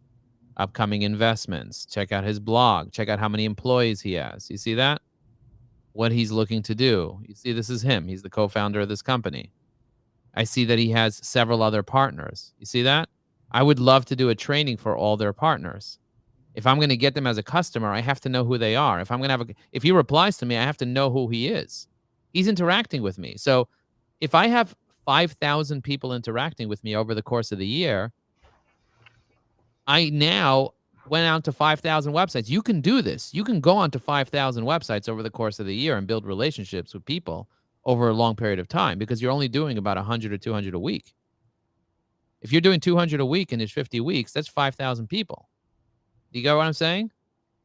Upcoming investments. Check out his blog. Check out how many employees he has. You see that? What he's looking to do. You see, this is him. He's the co-founder of this company. I see that he has several other partners. You see that? I would love to do a training for all their partners. If I'm going to get them as a customer, I have to know who they are. If he replies to me, I have to know who he is. He's interacting with me. So if I have 5,000 people interacting with me over the course of the year, I now went out to 5,000 websites. You can do this. You can go onto 5,000 websites over the course of the year and build relationships with people over a long period of time, because you're only doing about 100 or 200 a week. If you're doing 200 a week and there's 50 weeks, that's 5,000 people. Do you get what I'm saying?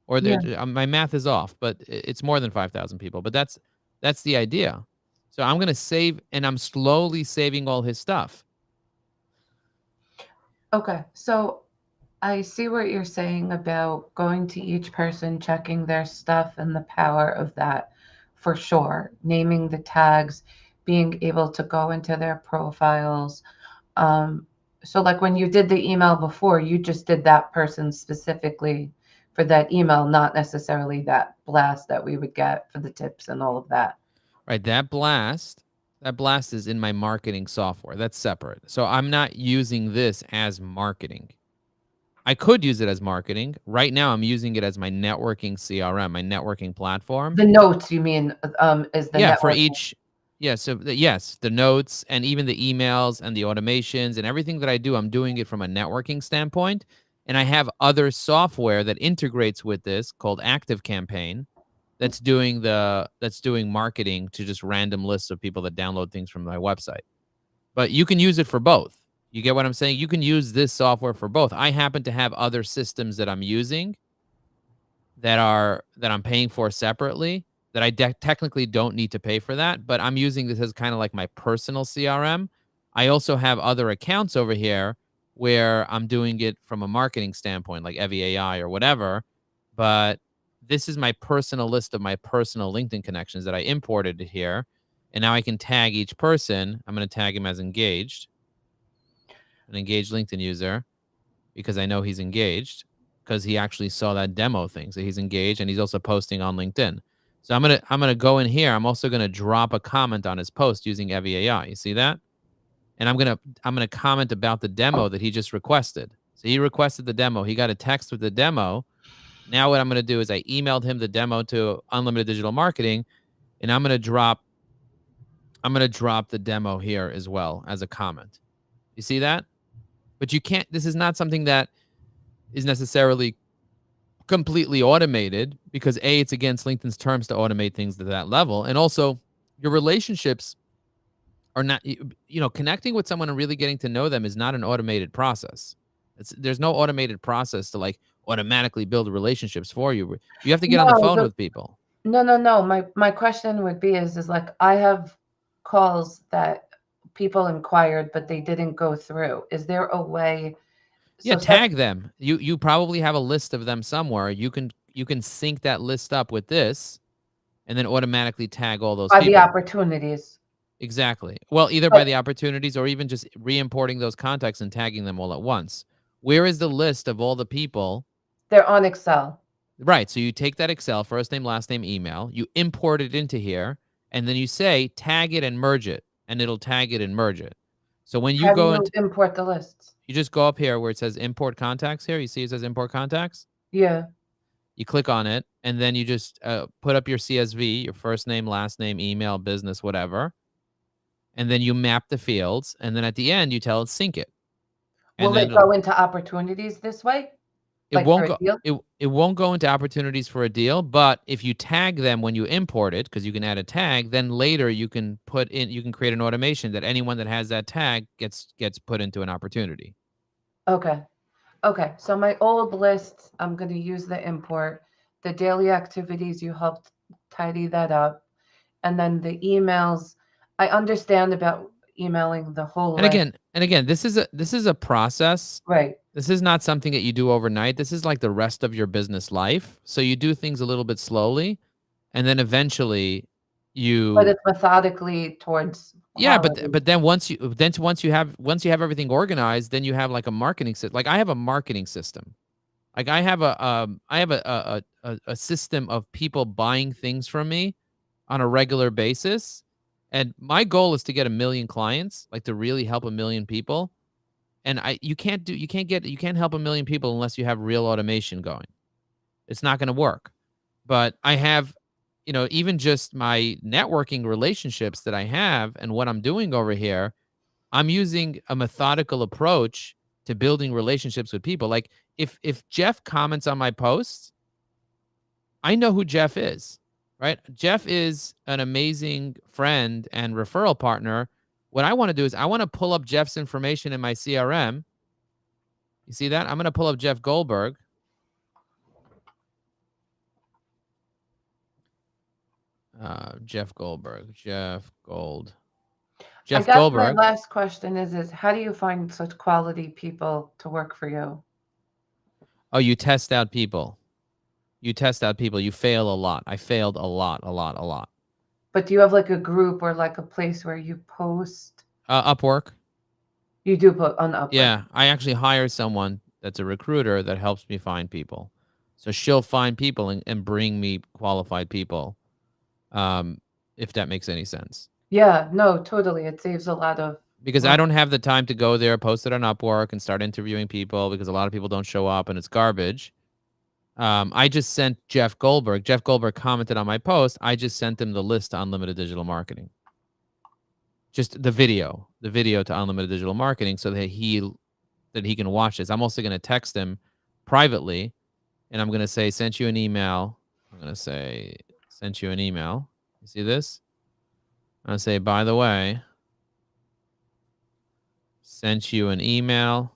Or Yeah. my math is off, but it's more than 5,000 people. But that's the idea. So I'm going to save, and I'm slowly saving all his stuff. Okay. So I see what you're saying about going to each person, checking their stuff, and the power of that for sure. Naming the tags, being able to go into their profiles. So like when you did the email before, you just did that person specifically for that email, not necessarily that blast that we would get for the tips and all of that. Right. That blast is in my marketing software. That's separate. So I'm not using this as marketing. I could use it as marketing. Right now, I'm using it as my networking CRM, my networking platform. The notes, you mean, is the Yeah, for network. each. Yeah, so yes, the notes and even the emails and the automations and everything that I do, I'm doing it from a networking standpoint. And I have other software that integrates with this called Active Campaign that's doing marketing to just random lists of people that download things from my website. But you can use it for both. You get what I'm saying? You can use this software for both. I happen to have other systems that I'm using that I'm paying for separately that I technically don't need to pay for that, but I'm using this as kind of like my personal CRM. I also have other accounts over here where I'm doing it from a marketing standpoint, like Evie AI or whatever. But this is my personal list of my personal LinkedIn connections that I imported here. And now I can tag each person. I'm going to tag him as engaged, an engaged LinkedIn user, because I know he's engaged, because he actually saw that demo thing. So he's engaged, and he's also posting on LinkedIn. So I'm gonna go in here. I'm also gonna drop a comment on his post using Evi AI. You see that? And I'm gonna comment about the demo that he just requested. So he requested the demo. He got a text with the demo. Now what I'm gonna do is I emailed him the demo to Unlimited Digital Marketing, and I'm gonna drop the demo here as well as a comment. You see that? But you can't. This is not something that is necessarily completely automated because it's against LinkedIn's terms to automate things to that level, and also your relationships are not. Connecting with someone and really getting to know them is not an automated process. There's no automated process to like automatically build relationships for you. You have to get on the No, phone with people. no. My question would be is like I have calls that people inquired, but they didn't go through. Is there a way? Yeah, So tag them. You probably have a list of them somewhere. You can sync that list up with this, and then automatically tag all those by the people. opportunities. Exactly. Well, either by the opportunities or even just re-importing those contacts and tagging them all at once. Where is the list of all the people? They're on Excel. Right. So you take that Excel, first name, last name, email, you import it into here, and then you say tag it and merge it, and it'll tag it and merge it. So when you How do go you into, import the lists? you just go up here where it says import contacts here. You see it says import contacts? Yeah. You click on it, and then you just put up your CSV, your first name, last name, email, business, whatever. And then you map the fields, and then at the end, you tell it sync it. And Will then it go into opportunities this way? it Like won't for a go deal? it won't go into opportunities for a deal, but if you tag them when you import it, because you can add a tag, then later you can create an automation that anyone that has that tag gets put into an opportunity. Okay. Okay. So my old lists, I'm going to use the import. The daily activities, you helped tidy that up. And then the emails, I understand about emailing the whole And list. again, this is a process. Right. This is not something that you do overnight. This is like the rest of your business life. So you do things a little bit slowly, and then eventually But you it's methodically towards yeah, quality. but then once you have everything organized, then you have like a marketing system. Like I have a marketing system. Like I have a system of people buying things from me on a regular basis, and my goal is to get 1,000,000 clients, like to really help 1,000,000 people. And you can't help 1,000,000 people unless you have real automation going. It's not going to work. But I have, even just my networking relationships that I have and what I'm doing over here, I'm using a methodical approach to building relationships with people. Like if Jeff comments on my posts, I know who Jeff is, right? Jeff is an amazing friend and referral partner. What I want to do is I want to pull up Jeff's information in my CRM. You see that? I'm going to pull up Jeff Goldberg. Jeff Goldberg. Jeff I guess my Goldberg. last question is how do you find such quality people to work for you? Oh, you test out people. You fail a lot. I failed a lot. But do you have like a group or like a place where you post? Upwork. You do put on Upwork. Yeah, I actually hire someone that's a recruiter that helps me find people. So she'll find people and bring me qualified people, if that makes any sense. Yeah, no, totally. It saves a lot of Because I don't have the time to go there, post it on Upwork, and start interviewing people because a lot of people don't show up and it's garbage. I just sent Jeff Goldberg. Jeff Goldberg commented on my post. I just sent him the list to Unlimited Digital Marketing. Just the video to Unlimited Digital Marketing so that he can watch this. I'm also going to text him privately, and I'm going to say, sent you an email. I'm going to say, sent you an email. You see this? I'm going to say, by the way, sent you an email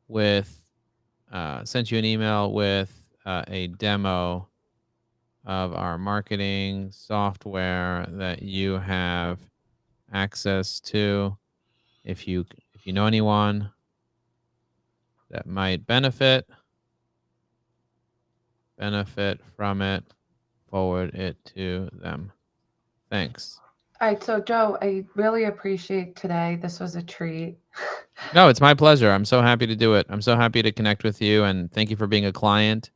with a demo of our marketing software that you have access to. If you know anyone that might benefit from it, forward it to them. Thanks. All right, so Joe, I really appreciate today. This was a treat. No, it's my pleasure. I'm so happy to do it. I'm so happy to connect with you, and thank you for being a client.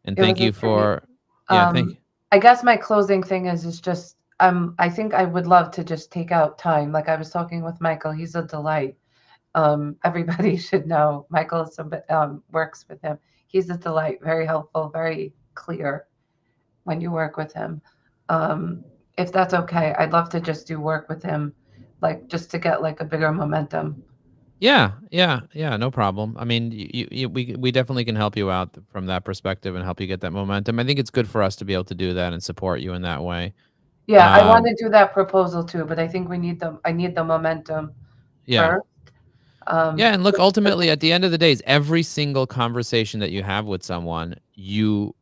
And It thank was a you treat. for thank you. I guess my closing thing is just I think I would love to just take out time. Like I was talking with Michael, he's a delight. Everybody should know Michael is works with him. He's a delight, very helpful, very clear when you work with him. If that's okay, I'd love to just do work with him, like just to get like a bigger momentum. Yeah, yeah, yeah, no problem. I mean, we definitely can help you out from that perspective and help you get that momentum. I think it's good for us to be able to do that and support you in that way. Yeah, I want Um, to do that proposal too, but I think I need the momentum yeah. first. Yeah, and look, Just because ultimately, at the end of the day, is every single conversation that you have with someone, you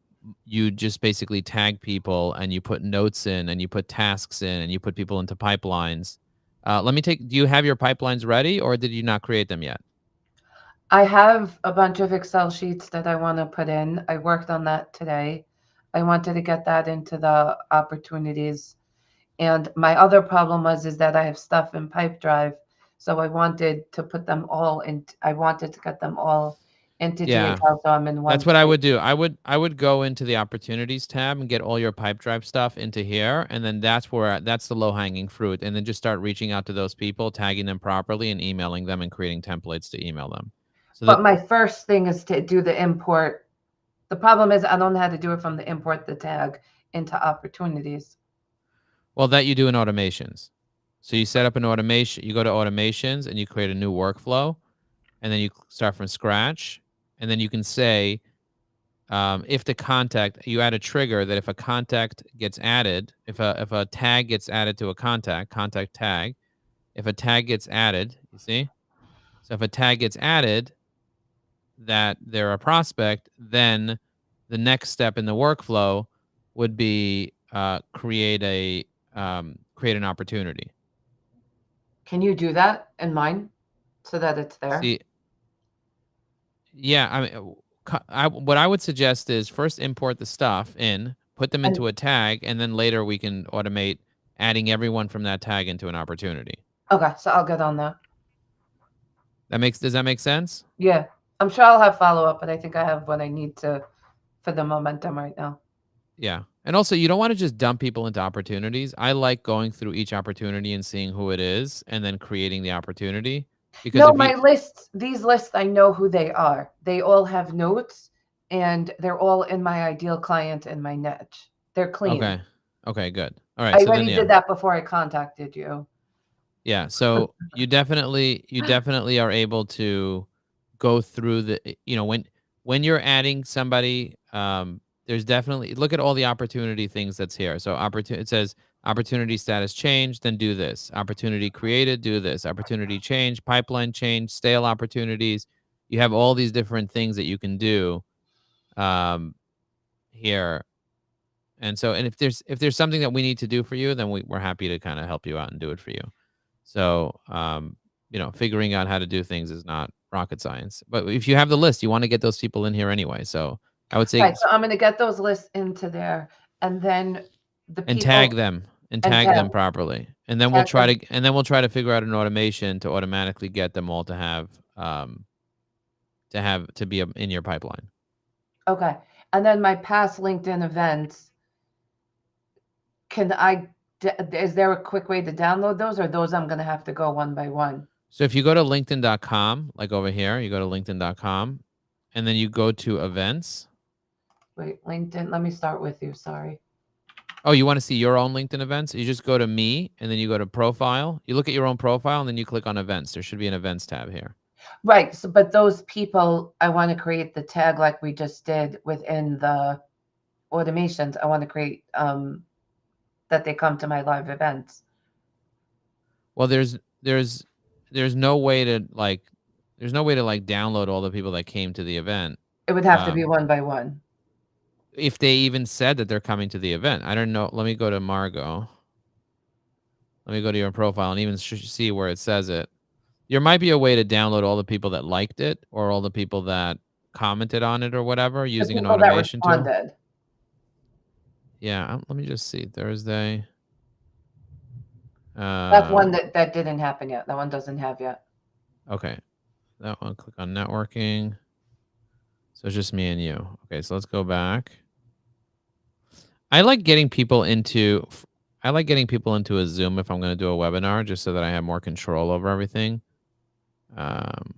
just basically tag people and you put notes in and you put tasks in and you put people into pipelines. Do you have your pipelines ready or did you not create them yet? I have a bunch of Excel sheets that I want to put in. I worked on that today. I wanted to get that into the opportunities. And my other problem is that I have stuff in Pipedrive. So I wanted to put them all in, I wanted to get them all into Yeah. DHL so I'm in one That's what I place. would do. I would go into the opportunities tab and get all your pipe drive stuff into here, and then that's the low hanging fruit, and then just start reaching out to those people, tagging them properly, and emailing them and creating templates to email them. So that But my first thing is to do the import. The problem is I don't know how to do it from the import the tag into opportunities. well that you do in automations. So you set up an automation, you go to automations, and you create a new workflow, and then you start from scratch, and then you can say if the contact you add a trigger that if a contact gets added, if a tag gets added to a contact tag, if a tag gets added, you see? So if a tag gets added that they're a prospect, then the next step in the workflow would be create an opportunity. Can you do that in mine so that it's there? See, yeah, I mean, what I would suggest is first import the stuff in, put them And into a tag, and then later we can automate adding everyone from that tag into an opportunity. okay, so I'll get on that. Does that make sense? Yeah, I'm sure I'll have follow up, but I think I have what I need to for the momentum right now. Yeah. And also, you don't want to just dump people into opportunities. I like going through each opportunity and seeing who it is and then creating the opportunity. Because No, if you, my lists, these lists, I know who they are. They all have notes and they're all in my ideal client and my niche. They're clean. okay. Okay, good. All right. I So then, already yeah. did that before I contacted you. Yeah. So you definitely are able to go through when you're adding somebody, there's definitely look at all the opportunity things that's here. So it says opportunity status change, then do this. Opportunity created, do this. Opportunity change, pipeline change, stale opportunities. You have all these different things that you can do um, here. And if there's something that we need to do for you, then we're happy to kind of help you out and do it for you. So, figuring out how to do things is not rocket science. But if you have the list, you want to get those people in here anyway. So I would say Right. So I'm going to get those lists into there and then the and tag people them and and tag them properly. And then we'll tag try them. to figure out an automation to automatically get them all to be in your pipeline. Okay. And then my past LinkedIn events, is there a quick way to download those or those I'm going to have to go one by one? So if you go to linkedin.com, like over here, you go to linkedin.com and then you go to events. Wait, LinkedIn. Let me start with you. Sorry. Oh, you want to see your own LinkedIn events? You just go to me and then you go to profile. You look at your own profile and then you click on events. There should be an events tab here. Right. So, but those people, I want to create the tag like we just did within the automations. I want to create that they come to my live events. Well, there's no way to download all the people that came to the event. It would have to be one by one. If they even said that they're coming to the event. I don't know. Let me go to Margot. Let me go to your profile and even see where it says it. There might be a way to download all the people that liked it or all the people that commented on it or whatever The using an people that automation tool. responded. Yeah, let me just see. Thursday. That's one that didn't happen yet. That one doesn't have yet. Okay. That one, click on networking. So it's just me and you. Okay, so let's go back. I like getting people into a Zoom if I'm going to do a webinar, just so that I have more control over everything. Um,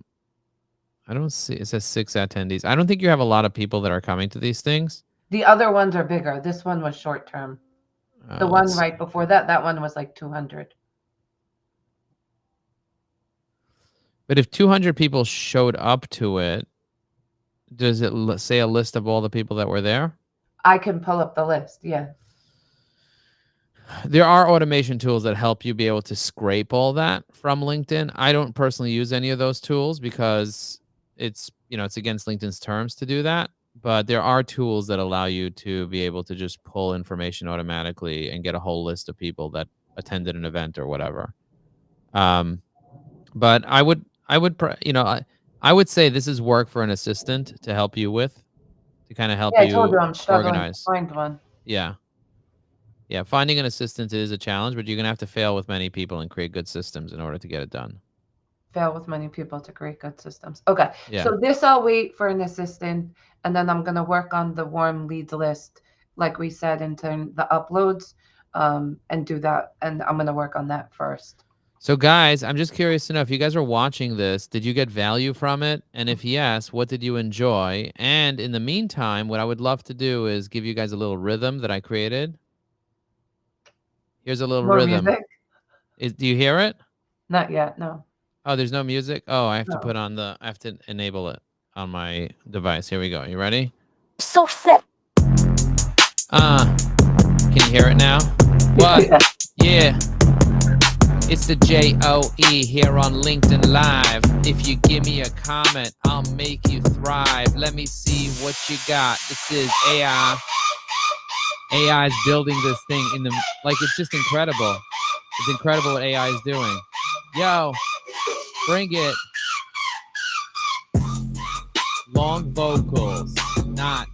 I don't see, it says 6 attendees. I don't think you have a lot of people that are coming to these things. The other ones are bigger. This one was short term. The one Let's right before that one was like 200. But if 200 people showed up to it, does it say a list of all the people that were there? I can pull up the list. Yeah. There are automation tools that help you be able to scrape all that from LinkedIn. I don't personally use any of those tools because it's against LinkedIn's terms to do that. But there are tools that allow you to be able to just pull information automatically and get a whole list of people that attended an event or whatever. But I would say this is work for an assistant to help you with, to kind of help Yeah, I told you you I'm struggling to organize. find one. Yeah. Yeah, finding an assistant is a challenge, but you're gonna have to fail with many people and create good systems in order to get it done. Fail with many people to create good systems. Okay. Yeah. So this I'll wait for an assistant, and then I'm gonna work on the warm leads list, like we said, and turn the uploads, and do that. And I'm gonna work on that first. So guys, I'm just curious to know, if you guys are watching this, did you get value from it? And if yes, what did you enjoy? And in the meantime, what I would love to do is give you guys a little rhythm that I created. Here's a little More rhythm. music? Do you hear it? Not yet. No. Oh, there's no music? Oh, I have to No. I have to enable it on my device. Here we go. You ready? So sick. Can you hear it now? What? Yeah. It's the JOE here on LinkedIn Live. If you give me a comment, I'll make you thrive. Let me see what you got. This is AI. AI is building this thing it's just incredible. It's incredible what AI is doing. Yo, bring it. Long vocals, not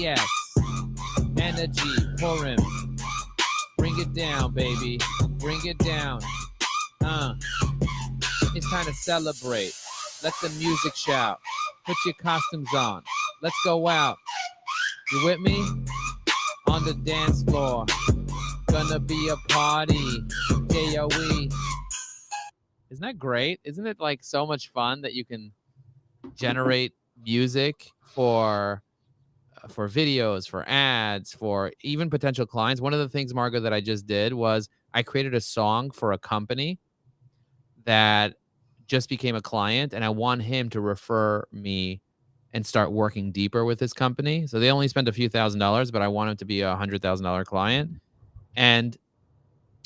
ES. Energy, Purim. Bring it down, baby. Bring it down. It's time to celebrate. Let the music shout. Put your costumes on. Let's go out. You with me? On the dance floor. Gonna be a party. JOE. Isn't that great? Isn't it like so much fun that you can generate music for videos, for ads, for even potential clients? One of the things, Margot, that I just did was I created a song for a company that just became a client, and I want him to refer me and start working deeper with his company. So they only spent a few $1,000s, but I want him to be a $100,000 client. And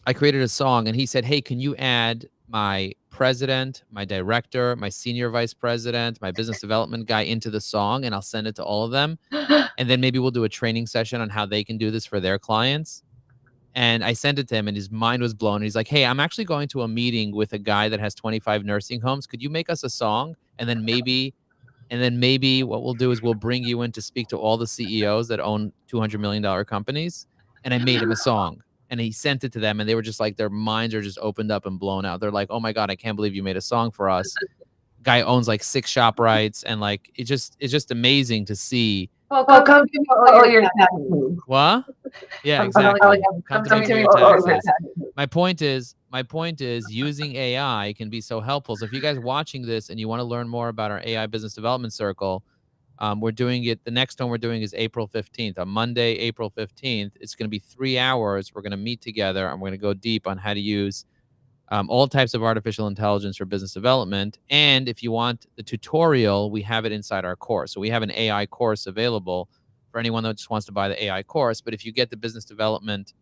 I created a song, and he said, "Hey, can you add my president, my director, my senior vice president, my business development guy into the song, and I'll send it to all of them. And then maybe we'll do a training session on how they can do this for their clients." And I sent it to him, and his mind was blown. He's like, "Hey, I'm actually going to a meeting with a guy that has 25 nursing homes. Could you make us a song? And then maybe what we'll do is we'll bring you in to speak to all the CEOs that own $200 million companies." And I made him a song, and he sent it to them, and they were just like, their minds are just opened up and blown out. They're like, "Oh my God, I can't believe you made a song for us." Guy owns like 6 shop rights, and like it's just amazing to see. Well, come give me all your taxes. What? Yeah, Come exactly. come Come to give me me for your all your taxes. taxes. My point is using AI can be so helpful. So if you guys watching this and you want to learn more about our AI business development circle, we're doing it. The next one we're doing is April 15th. On Monday, April 15th, it's going to be 3 hours. We're going to meet together, and we're going to go deep on how to use all types of artificial intelligence for business development. And if you want the tutorial, we have it inside our course. So we have an AI course available for anyone that just wants to buy the AI course. But if you get the business development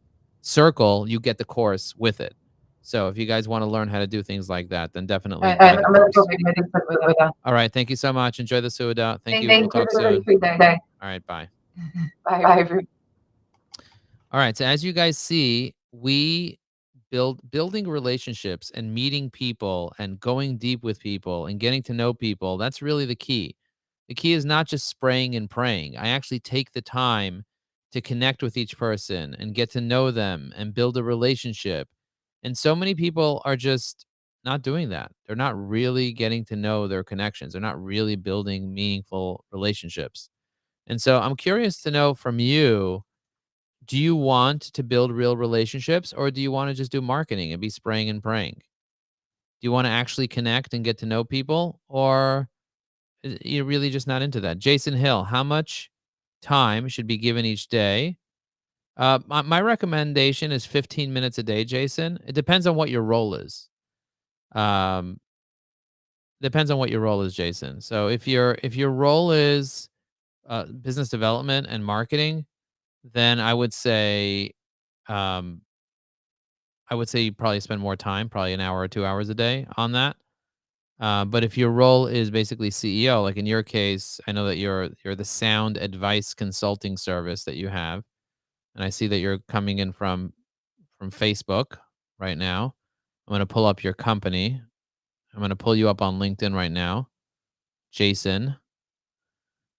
circle, you get the course with it. So if you guys want to learn how to do things like that, then definitely All buy right, the I'm gonna course. go get ready for the All right. Thank you so much. Enjoy the Suda. Thank you. Thank We'll talk you soon. for today. All right. Bye. Bye, everyone. All right. So as you guys see, we building relationships and meeting people and going deep with people and getting to know people. That's really the key. The key is not just spraying and praying. I actually take the time to connect with each person and get to know them and build a relationship. And so many people are just not doing that. They're not really getting to know their connections. They're not really building meaningful relationships. And so I'm curious to know from you, Do you want to build real relationships, or do you want to just do marketing and be spraying and praying? Do you want to actually connect and get to know people, or you're really just not into that? Jason Hill, how much time should be given each day? My recommendation is 15 minutes a day, Jason. It depends on what your role is. Um, depends on what your role is, Jason. So if your role is business development and marketing, then um, I would say you probably spend more time, probably an hour or 2 hours a day on that. But if your role is basically CEO, like in your case, I know that you're the sound advice consulting service that you have, and I see that you're coming in from Facebook right now. I'm going to pull up your company. I'm going to pull you up on LinkedIn right now, Jason.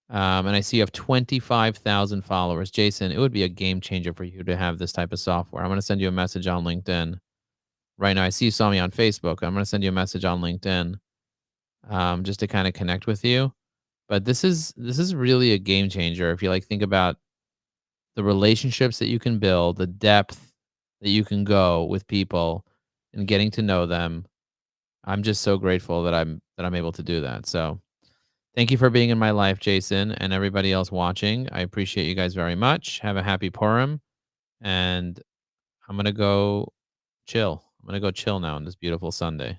And I see you have 25,000 followers. Jason, it would be a game changer for you to have this type of software. I'm going to send you a message on LinkedIn right now. I see you saw me on Facebook. I'm going to send you a message on LinkedIn just to kind of connect with you. But this is really a game changer if you like think about the relationships that you can build, the depth that you can go with people and getting to know them. I'm just so grateful that I'm able to do that. So thank you for being in my life, Jason, and everybody else watching. I appreciate you guys very much. Have a happy Purim, and I'm gonna go chill. I'm gonna go chill now on this beautiful Sunday.